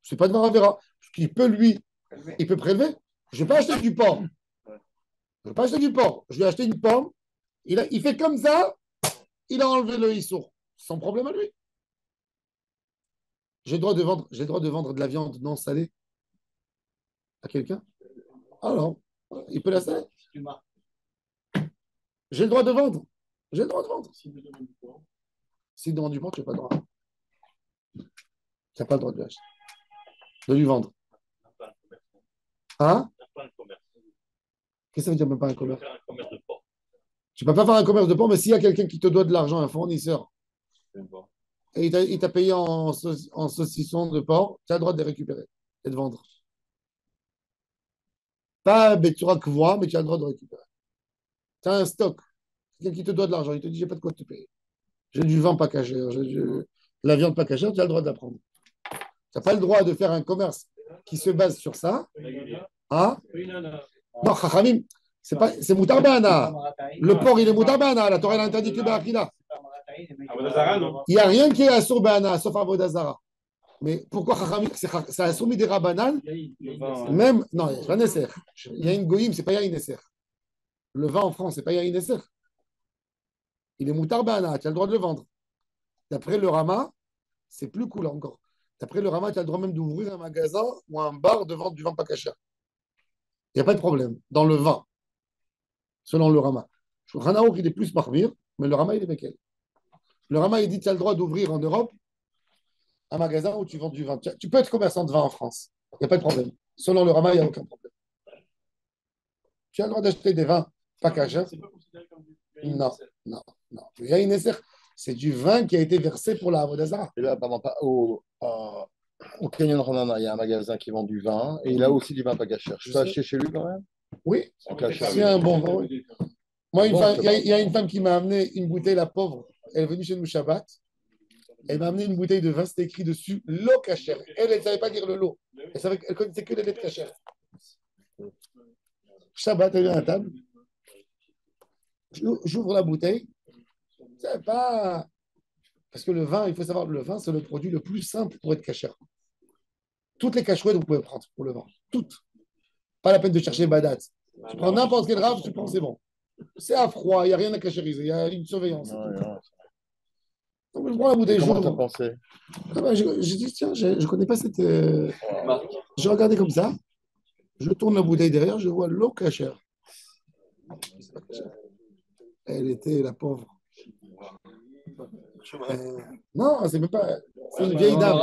C'est pas de Varavera. Ce qu'il peut lui, il peut prélever. Je ne vais pas acheter du porc. Je ne vais pas acheter du porc. Je lui ai acheté une pomme. Il fait comme ça, il a enlevé le issour. Sans problème à lui. J'ai le droit de vendre de la viande non salée à quelqu'un. Alors, il peut la saler. J'ai le droit de vendre. J'ai le droit de vendre. S'il demande du porc, tu n'as pas le droit. Tu n'as pas le droit de lui acheter. De lui vendre. Hein? Qu'est-ce que ça veut dire même pas un commerce? Tu ne peux pas faire un commerce de porc, mais s'il y a quelqu'un qui te doit de l'argent, un fournisseur, et il t'a payé en saucisson de porc, tu as le droit de les récupérer et de vendre. Pas Betsura Kvoa, mais tu as le droit de récupérer. Tu as un stock. Quelqu'un qui te doit de l'argent, il te dit, j'ai pas de quoi te payer. J'ai du vin pas caché, j'ai de la viande pas cachère, tu as le droit de la prendre. Tu n'as pas le droit de faire un commerce qui se base sur ça. Hein? Non, Chachamim, c'est Moutarbana. Le porc, il est Moutarbana. La Torah, elle interdit que Ba'akila. Il n'y a rien qui est Assur Ba'ana, sauf Avodazara. Mais pourquoi Chachamim? C'est Assur des Rabanan. Même, non, il y a un Nesser. Il y a une Goïm, c'est pas Yain Nesser. Le vin en France, c'est pas Yain Nesser. Il est Moutarbana, tu as le droit de le vendre. D'après le Rama, c'est plus cool encore. D'après le Rama, tu as le droit même d'ouvrir un magasin ou un bar de vente du vin pas caché. Il n'y a pas de problème. Dans le vin, selon le Rama. Ranaour, il est plus marmire, mais le Rama, il est Mekel. Le Rama, il dit tu as le droit d'ouvrir en Europe un magasin où tu vends du vin. Tu peux être commerçant de vin en France. Il n'y a pas de problème. Selon le Rama, il n'y a aucun problème. Tu as le droit d'acheter des vins pas cachés. Non, non, non. Il y a une essai. C'est du vin qui a été versé pour la Avodazara. Et là, pardon, au Canyon Ranana, il y a un magasin qui vend du vin et il a aussi du vin pas caché. Je peux acheter chez lui quand même? Oui, En cachère. c'est un bon vin. Oui. Moi, il y a une femme qui m'a amené une bouteille, la pauvre. Elle est venue chez nous Shabbat. Elle m'a amené une bouteille de vin, c'était écrit dessus l'eau cachère. Elle ne savait pas dire le lot. Elle connaissait que les lettres cachères. Shabbat, elle est à la table. J'ouvre la bouteille. C'est pas. Parce que le vin, il faut savoir, le vin, c'est le produit le plus simple pour être cachère. Toutes les cacherouettes, vous pouvez prendre pour le vin. Toutes. Pas la peine de chercher badat. Tu prends n'importe quel rave, tu prends, c'est bon. C'est à froid, il n'y a rien à cachériser, il y a une surveillance. Donc, je prends la bouteille. Comment t'as pensé? J'ai dit, tiens, je ne connais pas cette marque. J'ai regardé comme ça. Je tourne la bouteille derrière, je vois l'eau cachère. Elle était la pauvre. Non, c'est même pas. C'est une vieille dame.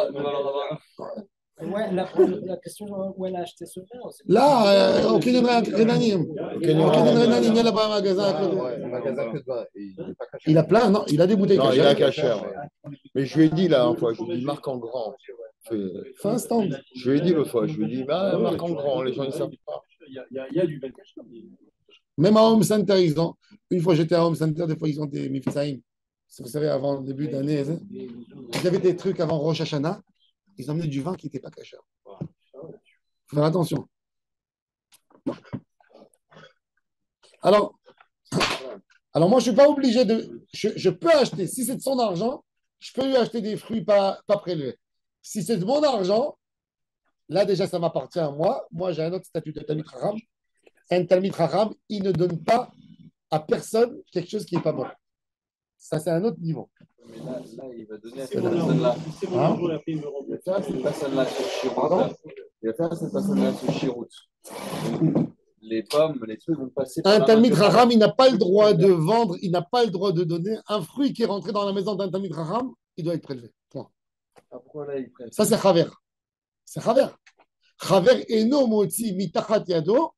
Ouais, la question, où elle a acheté ce vin? Là, au Canyon Renanim. Au Canyon Renanim, il y a là-bas un magasin. Un magasin que de vin. Il a plein, non, il a des bouteilles cachères. Il a cachères. Mais je lui ai dit là, une fois, je lui ai dit marque en grand. Fais un stand. Je lui ai dit l'autre fois, je lui ai dit marque en grand, les gens ne savent pas. Il y a du vin caché. Même à Home Center, ils ont. Une fois j'étais à Home Center, des fois ils ont des Mifsaïm. Vous savez, avant le début d'année, ils avaient des trucs avant Rosh Hashanah. Ils emmenaient du vin qui n'était pas caché. Il faut faire attention. Alors moi, je ne suis pas obligé de. Je peux acheter, si c'est de son argent, je peux lui acheter des fruits pas prélevés. Si c'est de mon argent, là déjà, ça m'appartient à moi. Moi, j'ai un autre statut de Talmid Chacham. Un Talmid Chacham, il ne donne pas à personne quelque chose qui n'est pas bon. Ça, c'est un autre niveau. Mais là, il va donner à cette personne-là. Il va faire à cette personne-là ce chiroute. Il va faire à cette personne-là ce chiroute. Les pommes, les trucs vont passer par un Talmid Chacham, il n'a pas le droit de vendre, il n'a pas le droit de donner. Un fruit qui est rentré dans la maison d'un Talmid Chacham, il doit être prélevé. Point. Pourquoi là, ils prennent ça, c'est Chaver. C'est Chaver. Chaver eno motzi mitachat yado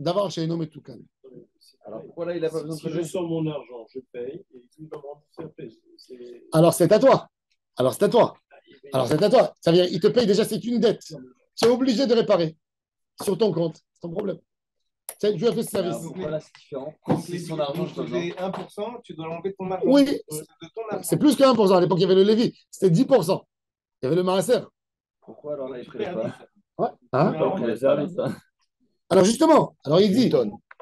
d'avoir chez Eno metukan. Alors pourquoi là, il n'a pas besoin de prélever? Si je sors mon argent, je paye et il va me rembourser après. Alors, c'est à toi. Ça veut dire, il te paye déjà, c'est une dette. Tu es obligé de réparer sur ton compte. C'est ton problème. Tu lui as fait ce service. Voilà, c'est différent. Si son argent, je te fais 1%, tu dois l'enlever de ton argent. Oui, c'est plus que 1%. À l'époque, il y avait le Lévi. C'était 10%. Il y avait le Maaser. Pourquoi alors là, il ne prélève pas? Ouais. Hein? Donc, les services, Alors justement, alors il dit,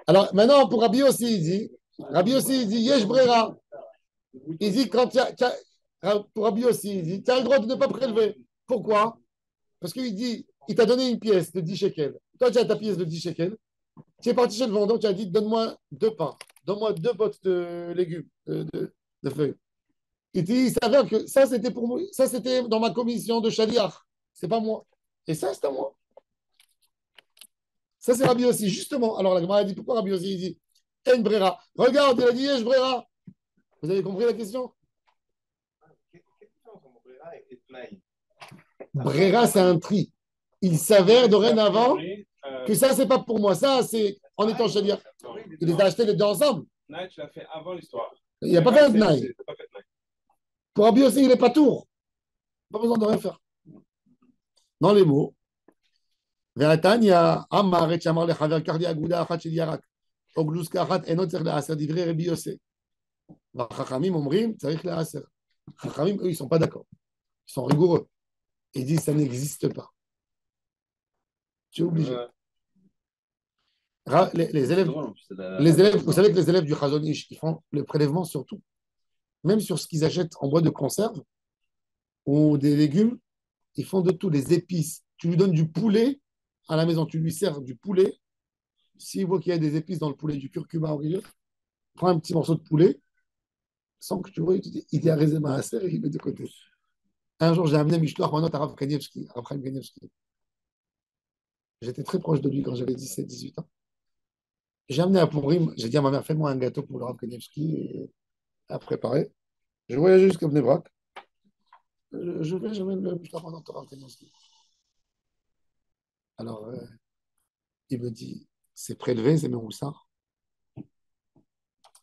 alors maintenant pour Rabbi aussi, il dit, Yesh Brera. Il dit, pour Rabbi aussi, il dit, tu as le droit de ne pas prélever. Pourquoi? Parce qu'il dit, il t'a donné une pièce de 10 shekels. Toi, tu as ta pièce de 10 shekels. Tu es parti chez le vendeur, tu as dit, donne-moi 2 pains, donne-moi 2 bottes de légumes, de feuilles. Il dit, il s'avère que ça, c'était pour moi, ça, c'était dans ma commission de Shaliach. C'est pas moi. Et ça, c'est à moi. Ça, c'est Rabbi aussi, justement. Alors, la Gemara a dit, pourquoi Rabbi aussi? Il dit, En Brera. Regarde, il a dit, Yesh Brera. Vous avez compris la question? Brera, c'est un tri. Il s'avère dorénavant que ça, c'est pas pour moi. Ça, c'est en étant Shaliach. Il les a achetés les deux ensemble. Naï, tu l'as fait avant l'histoire. Il n'a pas fait un Naï. Pour Rabbi aussi, il n'est pas tour. Pas besoin de rien faire. Dans les mots, Ve'atania, Amar et Chamar lechaver kardi aguda achat shel yarak. Oglus kachat enot tzarich le'aser divrei Rabbi Yosef. Chachamim omrim tzarich le'aser. Chachamim, eux, ils ne sont pas d'accord. Ils sont rigoureux. Ils disent ça n'existe pas. Tu es obligé. Les élèves, vous savez que les élèves du Chazon Ish, ils font le prélèvement sur tout. Même sur ce qu'ils achètent en bois de conserve ou des légumes, ils font de tout, les épices. Tu lui donnes du poulet à la maison, tu lui sers du poulet. S'il voit qu'il y a des épices dans le poulet, du curcuma ou quelque chose, prends un petit morceau de poulet, sans que tu vois, il dit à Rezema Aser et il met de côté. Un jour, j'ai amené Mishloach Manot à Rav Kanievski, Rav Chaim Kanievski. J'étais très proche de lui quand j'avais 17-18 ans. J'ai amené à Pourim, j'ai dit à ma mère, fais-moi un gâteau pour le Rav Kanievski à préparer. Je voyageais jusqu'à Bnei-Brak. J'amène le Mishloach Manot à Rav Kanievski. Alors, il me dit, c'est prélevé, c'est Méroussard.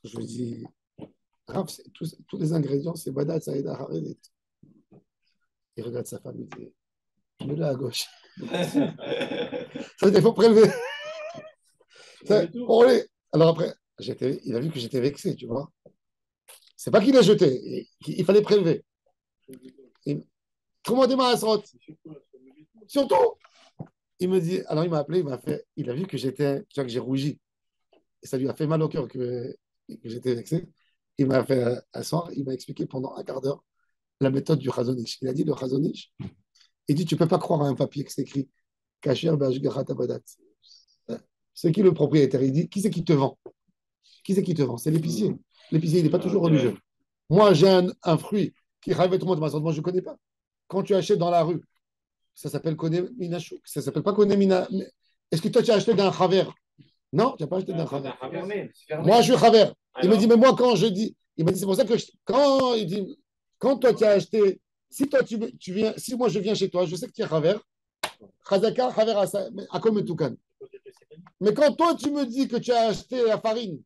Je lui dis, Rav, tous les ingrédients, c'est Badat, Saïda, Haredit. Il regarde sa femme, il dit, mets-le à gauche. Ça, il faut prélever. Alors après, il a vu que j'étais vexé, tu vois. C'est pas qu'il a jeté, il fallait prélever. Comment des Maasrot? Surtout, il me dit, alors il m'a appelé, il a vu que j'ai rougi. Et ça lui a fait mal au cœur que j'étais vexé. Il m'a fait asseoir, il m'a expliqué pendant un quart d'heure la méthode du Chazonish. Il a dit, le Chazonish, il dit, tu ne peux pas croire à un papier qui s'écrit Kasher Bashgarat Abadat. C'est qui le propriétaire? Il dit, qui c'est qui te vend? Qui c'est qui te vend? C'est l'épicier. L'épicier, il n'est pas toujours religieux. Moi, j'ai un fruit qui rêve tout le monde, moi, je ne connais pas. Quand tu achètes dans la rue, ça s'appelle Kone Minachouk. Ça ne s'appelle pas Kone Mina. Est-ce que toi, tu as acheté d'un Chaver? Non, tu n'as pas acheté d'un Chaver. Moi, je suis Chaver. Il me dit, mais moi, quand je dis, il m'a dit, c'est pour ça que quand toi, tu as acheté, si toi, tu viens, si moi, je viens chez toi, je sais que tu es Chaver. Chazaka, Chaver, Akom Toukan. Mais quand toi, tu me dis que tu as acheté la farine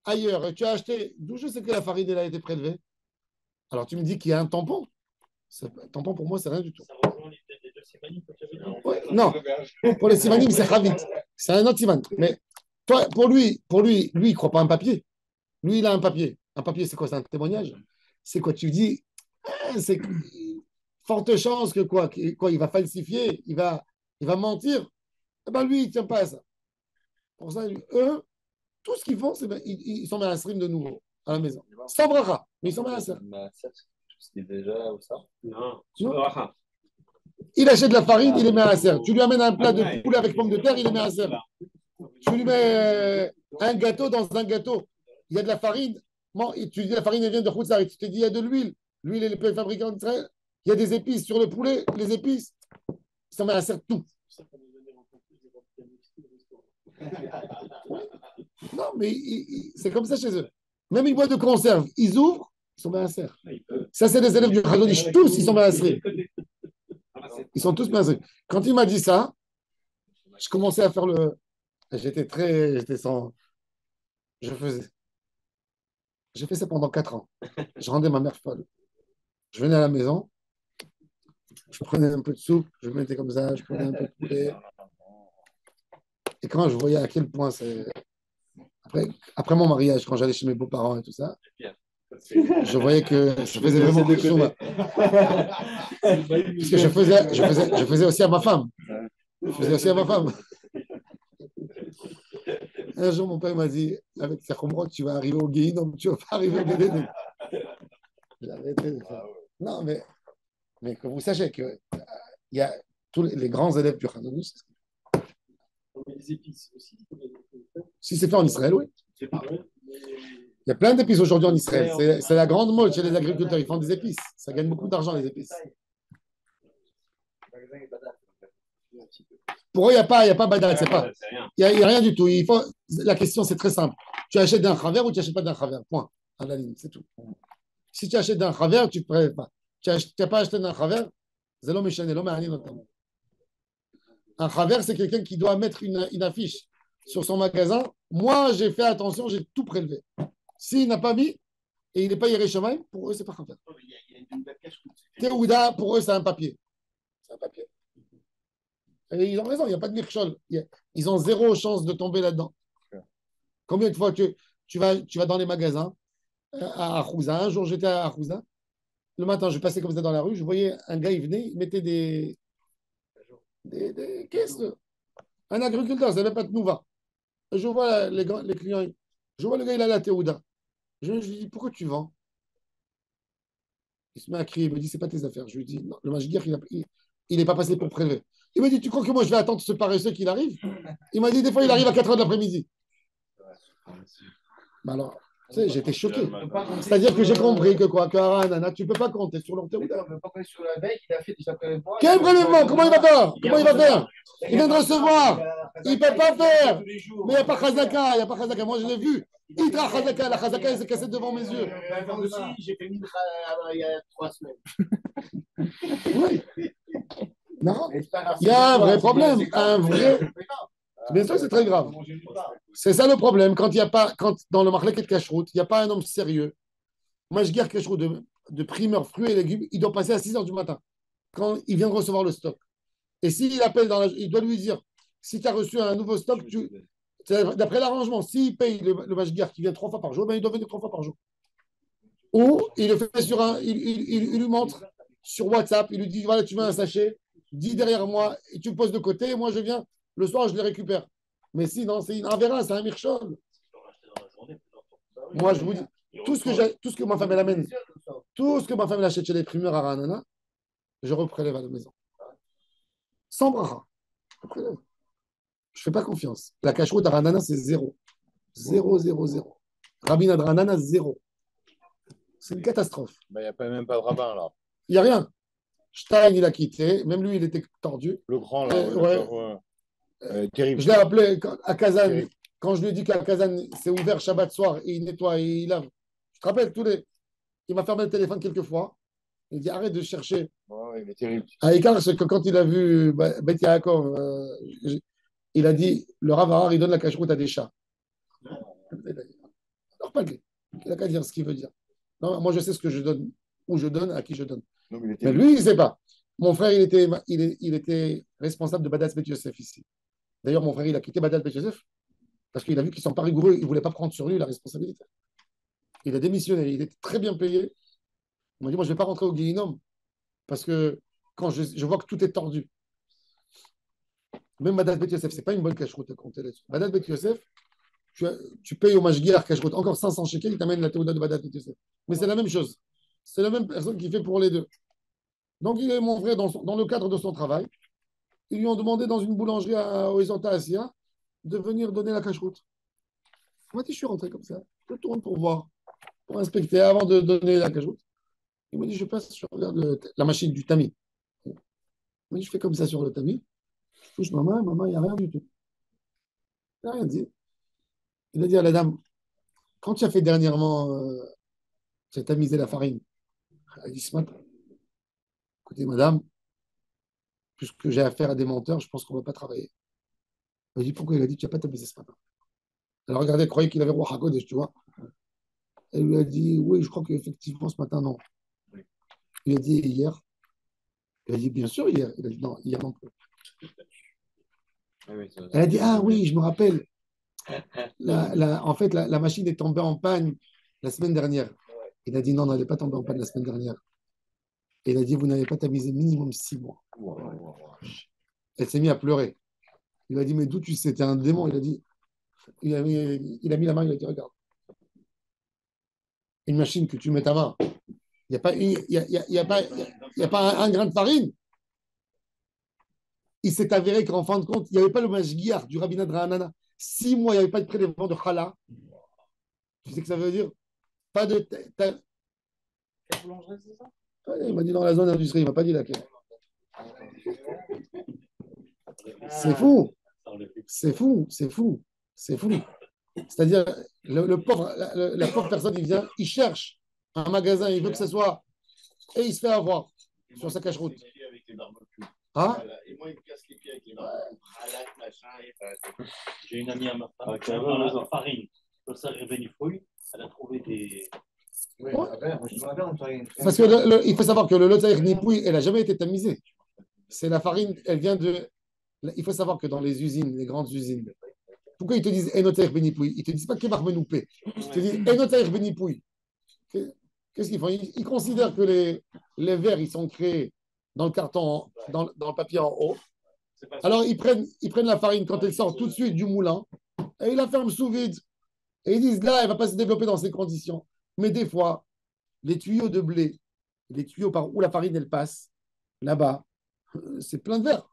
ailleurs, et tu as acheté, d'où je sais que la farine, elle a été prélevée? Alors, tu me dis qu'il y a un tampon. Un tampon, pour moi, c'est rien du tout. Ça rejoint l'idée des deux simanim que tu avais dit. Ouais, non, pour les simanim, c'est Chavit. C'est un autre siman. Mais toi, pour lui, il ne croit pas à un papier. Lui, il a un papier. Un papier, c'est quoi? C'est un témoignage. C'est quoi? Tu dis, c'est forte chance que quoi, il va falsifier, il va mentir. Eh ben lui, il ne tient pas à ça. Pour ça, eux, tout ce qu'ils font, c'est ils sont mis à stream de nouveau à la maison. Sans bracha, mais ils sont mis à ça. C'était déjà ou ça? Non, Il achète de la farine, il les met à la serre. Tu lui amènes un plat de poulet avec pommes de terre, il les met à la serre. Tu lui mets un gâteau dans un gâteau. Il y a de la farine. Bon, tu dis la farine elle vient de Khoutzari. Tu te dis il y a de l'huile. L'huile, elle est fabriquée en Israël. Il y a des épices sur le poulet, les épices. Ça met à la serre tout. Non, mais c'est comme ça chez eux. Même ils boivent de conserve. Ils ouvrent, ils sont à serre. Ça, c'est les élèves du Khazonish. Tous, ils sont à serre. Ils sont tous massés. Quand il m'a dit ça, je commençais à faire le. J'étais sans. Je faisais. J'ai fait ça pendant 4 ans. Je rendais ma mère folle. Je venais à la maison, je prenais un peu de soupe, je mettais comme ça, je prenais un peu de poulet. Et quand je voyais à quel point c'est. Après mon mariage, quand j'allais chez mes beaux-parents et tout ça, je voyais que je faisais vraiment quelque chose. Parce que je faisais aussi à ma femme. Je faisais aussi à ma femme. Un jour, mon père m'a dit, avec tes Khomrot, tu vas arriver au Guéhinom, tu ne vas pas arriver au Guéhinom. J'ai arrêté de faire. Non, mais que vous sachiez que il y a tous les grands élèves du Hanounou. Les épices aussi. Si c'est fait en Israël, oui. C'est pareil. Il y a plein d'épices aujourd'hui en Israël. C'est la grande mode chez les agriculteurs. Ils font des épices. Ça gagne beaucoup d'argent, les épices. Pour eux, il n'y a pas badal. Il n'y a rien du tout. La question, c'est très simple. Tu achètes d'un chaver ou tu n'achètes pas d'un chaver. Point. À la ligne, c'est tout. Si tu achètes d'un chaver, tu ne prends pas. Tu n'as pas acheté d'un chaver, c'est l'homme méchant, l'homme rien notamment. Un chaver, c'est quelqu'un qui doit mettre une affiche sur son magasin. Moi, j'ai fait attention, j'ai tout prélevé. S'il n'a pas mis et il n'est pas Yerushalayim, pour eux, c'est pas chaver. Théouda, pour eux, c'est un papier. C'est un papier. Et ils ont raison, il n'y a pas de mirchol. Ils ont zéro chance de tomber là-dedans. Combien de fois tu vas dans les magasins à Arouza? Un jour, j'étais à Arouza. Le matin, je passais comme ça dans la rue. Je voyais un gars, il venait, il mettait des caisses. Un agriculteur, ça n'avait pas de nouva. Je vois les clients. Je vois le gars, il a la théouda. Je lui dis, pourquoi tu vends? Il se met à crier. Il me dit, c'est pas tes affaires. Je lui dis, non, le magiguer, il n'est pas passé pour prélever. Il me dit, tu crois que moi, je vais attendre ce paresseux qu'il arrive? Il m'a dit, des fois, il arrive à 4 h de l'après-midi. Alors, tu sais, j'étais choqué. C'est-à-dire que j'ai compris que quoi, Karanana, tu ne peux pas compter sur leur théouda. On ne peut pas compter sur la veille, il a fait déjà prélèvement. Quel prélèvement? Comment il va faire? Comment il va faire? Il vient de recevoir. Il ne peut pas faire. Mais il n'y a pas Khazaka. Il n'y a pas Khazaka. Moi, je l'ai vu. Il tra Khazaka. La Khazaka, elle s'est cassée devant mes yeux. J'ai fait une il y a 3 semaines. Oui. Non. Il y a un vrai problème. Un vrai. Bien sûr, c'est très grave. C'est ça le problème. Quand dans le marlek et de cacheroute, il n'y a pas un homme sérieux. Moi, je garde cacheroute de primeur, fruits et légumes. Il doit passer à 6 h du matin quand il vient de recevoir le stock. Et s'il appelle il doit lui dire si tu as reçu un nouveau stock, d'après l'arrangement, s'il paye le mashguer qui vient 3 fois par jour, ben, il doit venir 3 fois par jour. Ou il le fait il lui montre sur WhatsApp, il lui dit voilà, tu veux un sachet, dis derrière moi, et tu me poses de côté, et moi je viens, le soir je les récupère. Mais sinon, c'est une avéra, c'est un mirchol. Moi je vous dis, tout ce que ma femme elle amène, tout ce que ma femme elle achète chez les primeurs à Ranana, je reprélève à la maison. Sans bracha. Je ne fais pas confiance. La cacheroute à Ranana, c'est 0. 0, 0, 0. Rabbin à Ranana, 0. C'est une catastrophe. Il n'y a même pas de rabbin là. Il n'y a rien. Stein, il a quitté. Même lui, il était tordu. Le grand là. Terrible. Je l'ai appelé à Kazan. Quand je lui ai dit qu'à Kazan, c'est ouvert Shabbat soir et il nettoie et il lave. Je te rappelle, il m'a fermé le téléphone quelques fois. Il dit arrête de chercher. Ouais, il est terrible. À Icar, c'est que quand il a vu Bet Yaakov, il a dit le Rav Harar, il donne la cacheroute à des chats. Alors, pas lui. Il n'a qu'à dire ce qu'il veut dire. Non, moi, je sais ce que je donne, où je donne, à qui je donne. Non, mais lui, il ne sait pas. Mon frère, il était responsable de Badas Bet Yosef ici. D'ailleurs, mon frère, il a quitté Badas Bet Yosef parce qu'il a vu qu'ils ne sont pas rigoureux. Il ne voulait pas prendre sur lui la responsabilité. Il a démissionné. Il était très bien payé. Il m'a dit, moi, je ne vais pas rentrer au Guéhinom parce que quand je vois que tout est tordu. Même Badas Bet Yosef, ce n'est pas une bonne cacheroute à compter là-dessus. Badas Bet Yosef, tu payes au Mashgiach cacheroute encore 500 shekels, il t'amène la théoda de Badas Bet Yosef. Mais c'est la même chose. C'est la même personne qui fait pour les deux. Donc, il est mon frère dans le cadre de son travail. Ils lui ont demandé dans une boulangerie à Horizonta Asia de venir donner la cacheroute. Moi, je suis rentré comme ça. Je tourne pour voir, pour inspecter avant de donner la cacheroute. Il m'a dit, je passe, je regarde la machine du tamis. Il m'a dit, je fais comme ça sur le tamis. Je touche maman, il n'y a rien du tout. Il n'a rien dit. Il a dit à la dame, quand tu as fait dernièrement, tu as tamisé la farine. Elle a dit ce matin. Écoutez, madame, puisque j'ai affaire à des menteurs, je pense qu'on ne va pas travailler. Elle a dit pourquoi? Il a dit tu n'as pas tamisé ce matin. Elle a regardé, elle croyait qu'il avait roi Hakodesh, tu vois. Elle lui a dit oui, je crois qu'effectivement ce matin, non. Il a dit hier. Elle a dit bien sûr hier. Il a dit non, hier non plus. Elle a dit ah oui, je me rappelle. En fait, la machine est tombée en panne la semaine dernière. Il a dit non, elle n'est pas tombée en panne la semaine dernière. Et il a dit vous n'avez pas tamisé minimum 6 mois. Elle s'est mise à pleurer. Il a dit mais d'où tu sais, t'es un démon. Il a dit Il a mis la main, il a dit, regarde, une machine que tu mets ta main, il n'y a pas, y a pas un grain de farine. Il s'est avéré qu'en fin de compte, il n'y avait pas le mashgiach du rabbinat de Ra'anana. 6 mois, il n'y avait pas de prélèvement de challah. Tu sais ce que ça veut dire? Pas de. Quelle boulangerie, c'est ça? Il m'a dit dans la zone industrielle, il ne m'a pas dit laquelle. C'est fou. C'est fou. C'est fou. C'est fou. C'est-à-dire, le pauvre, la pauvre personne, il vient, il cherche un magasin, il veut que ce soit. Et il se fait avoir sur sa cache-route. Hein? Et moi, il me casse les pieds avec les barbecues. J'ai une amie à ma femme qui a la farine. Comme ça, elle a trouvé des. Oui, parce que il faut savoir que le lotaïr nipoui, elle n'a jamais été tamisée. C'est la farine, elle vient de. Il faut savoir que dans les usines, les grandes usines, pourquoi ils te disent Enotaïr benipoui? Ils ne te disent pas Kemar Menoupé. Ils te disent Enotaïr benipoui. Qu'est-ce qu'ils font? Ils considèrent que les verres, ils sont créés dans le carton, dans le papier en haut. Alors, ils prennent la farine quand elle sort tout de suite du moulin et ils la ferment sous vide. Et ils disent là, elle ne va pas se développer dans ces conditions. Mais des fois, les tuyaux de blé, les tuyaux par où la farine elle passe, là-bas, c'est plein de verre.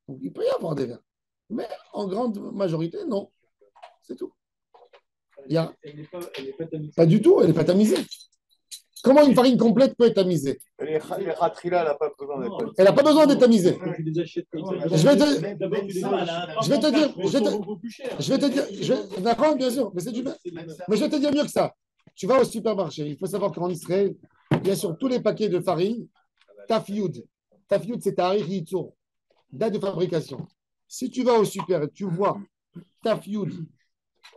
Donc il peut y avoir des verres. Mais en grande majorité, non. C'est tout. Elle n'est pas tamisée. Pas du tout, elle n'est pas tamisée. Comment une farine complète peut être tamisée? Les khatrila, elle n'a pas besoin d'être. Elle n'a pas besoin d'être tamisée. Je vais te dire, d'accord, bien sûr, mais c'est du bien. Mais je vais te dire mieux que ça. Tu vas au supermarché, il faut savoir qu'en Israël, il y a sur tous les paquets de farine, Tafioud. Tafioud, c'est Tarikh Yitzour, date de fabrication. Si tu vas au super et tu vois Tafioud,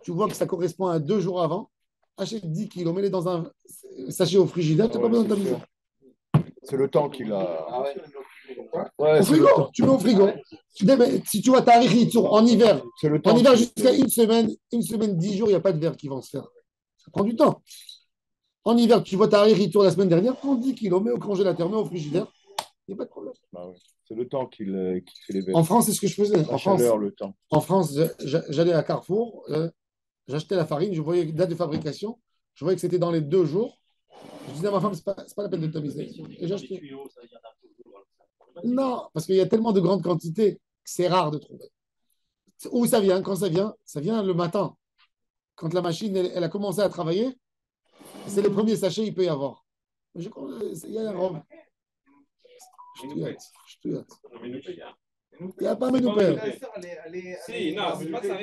tu vois que ça correspond à 2 jours avant, achète 10 kilos, mets-les dans un sachet au frigidaire, tu n'as pas besoin de tamiser. C'est le temps qu'il a. Ah ouais. Au frigo, tu mets au frigo. Si tu vois Tarikh Yitzour en hiver, jusqu'à une semaine, 10 jours, il n'y a pas de verre qui vont se faire. Ça prend du temps. En hiver, tu vois Tarikh Yitzour la semaine dernière, prends 10 kilos, mets au congélateur, mets au frigidaire, il n'y a pas de problème. Bah ouais. C'est le temps qu'il fait les verres. En France, c'est ce que je faisais. Le temps. En France, j'allais à Carrefour, j'achetais la farine, je voyais la date de fabrication, je voyais que c'était dans les 2 jours. Je disais à ma femme, c'est pas la peine de tamiser. Et j'achetais. Non, parce qu'il y a tellement de grandes quantités que c'est rare de trouver. Où ça vient? Quand ça vient le matin. Quand la machine elle a commencé à travailler, c'est les premiers sachets qu'il peut y avoir. Il y a un robe. Je te hâte. Il n'y a pas Ménoupé. Si, non, c'est pas ça,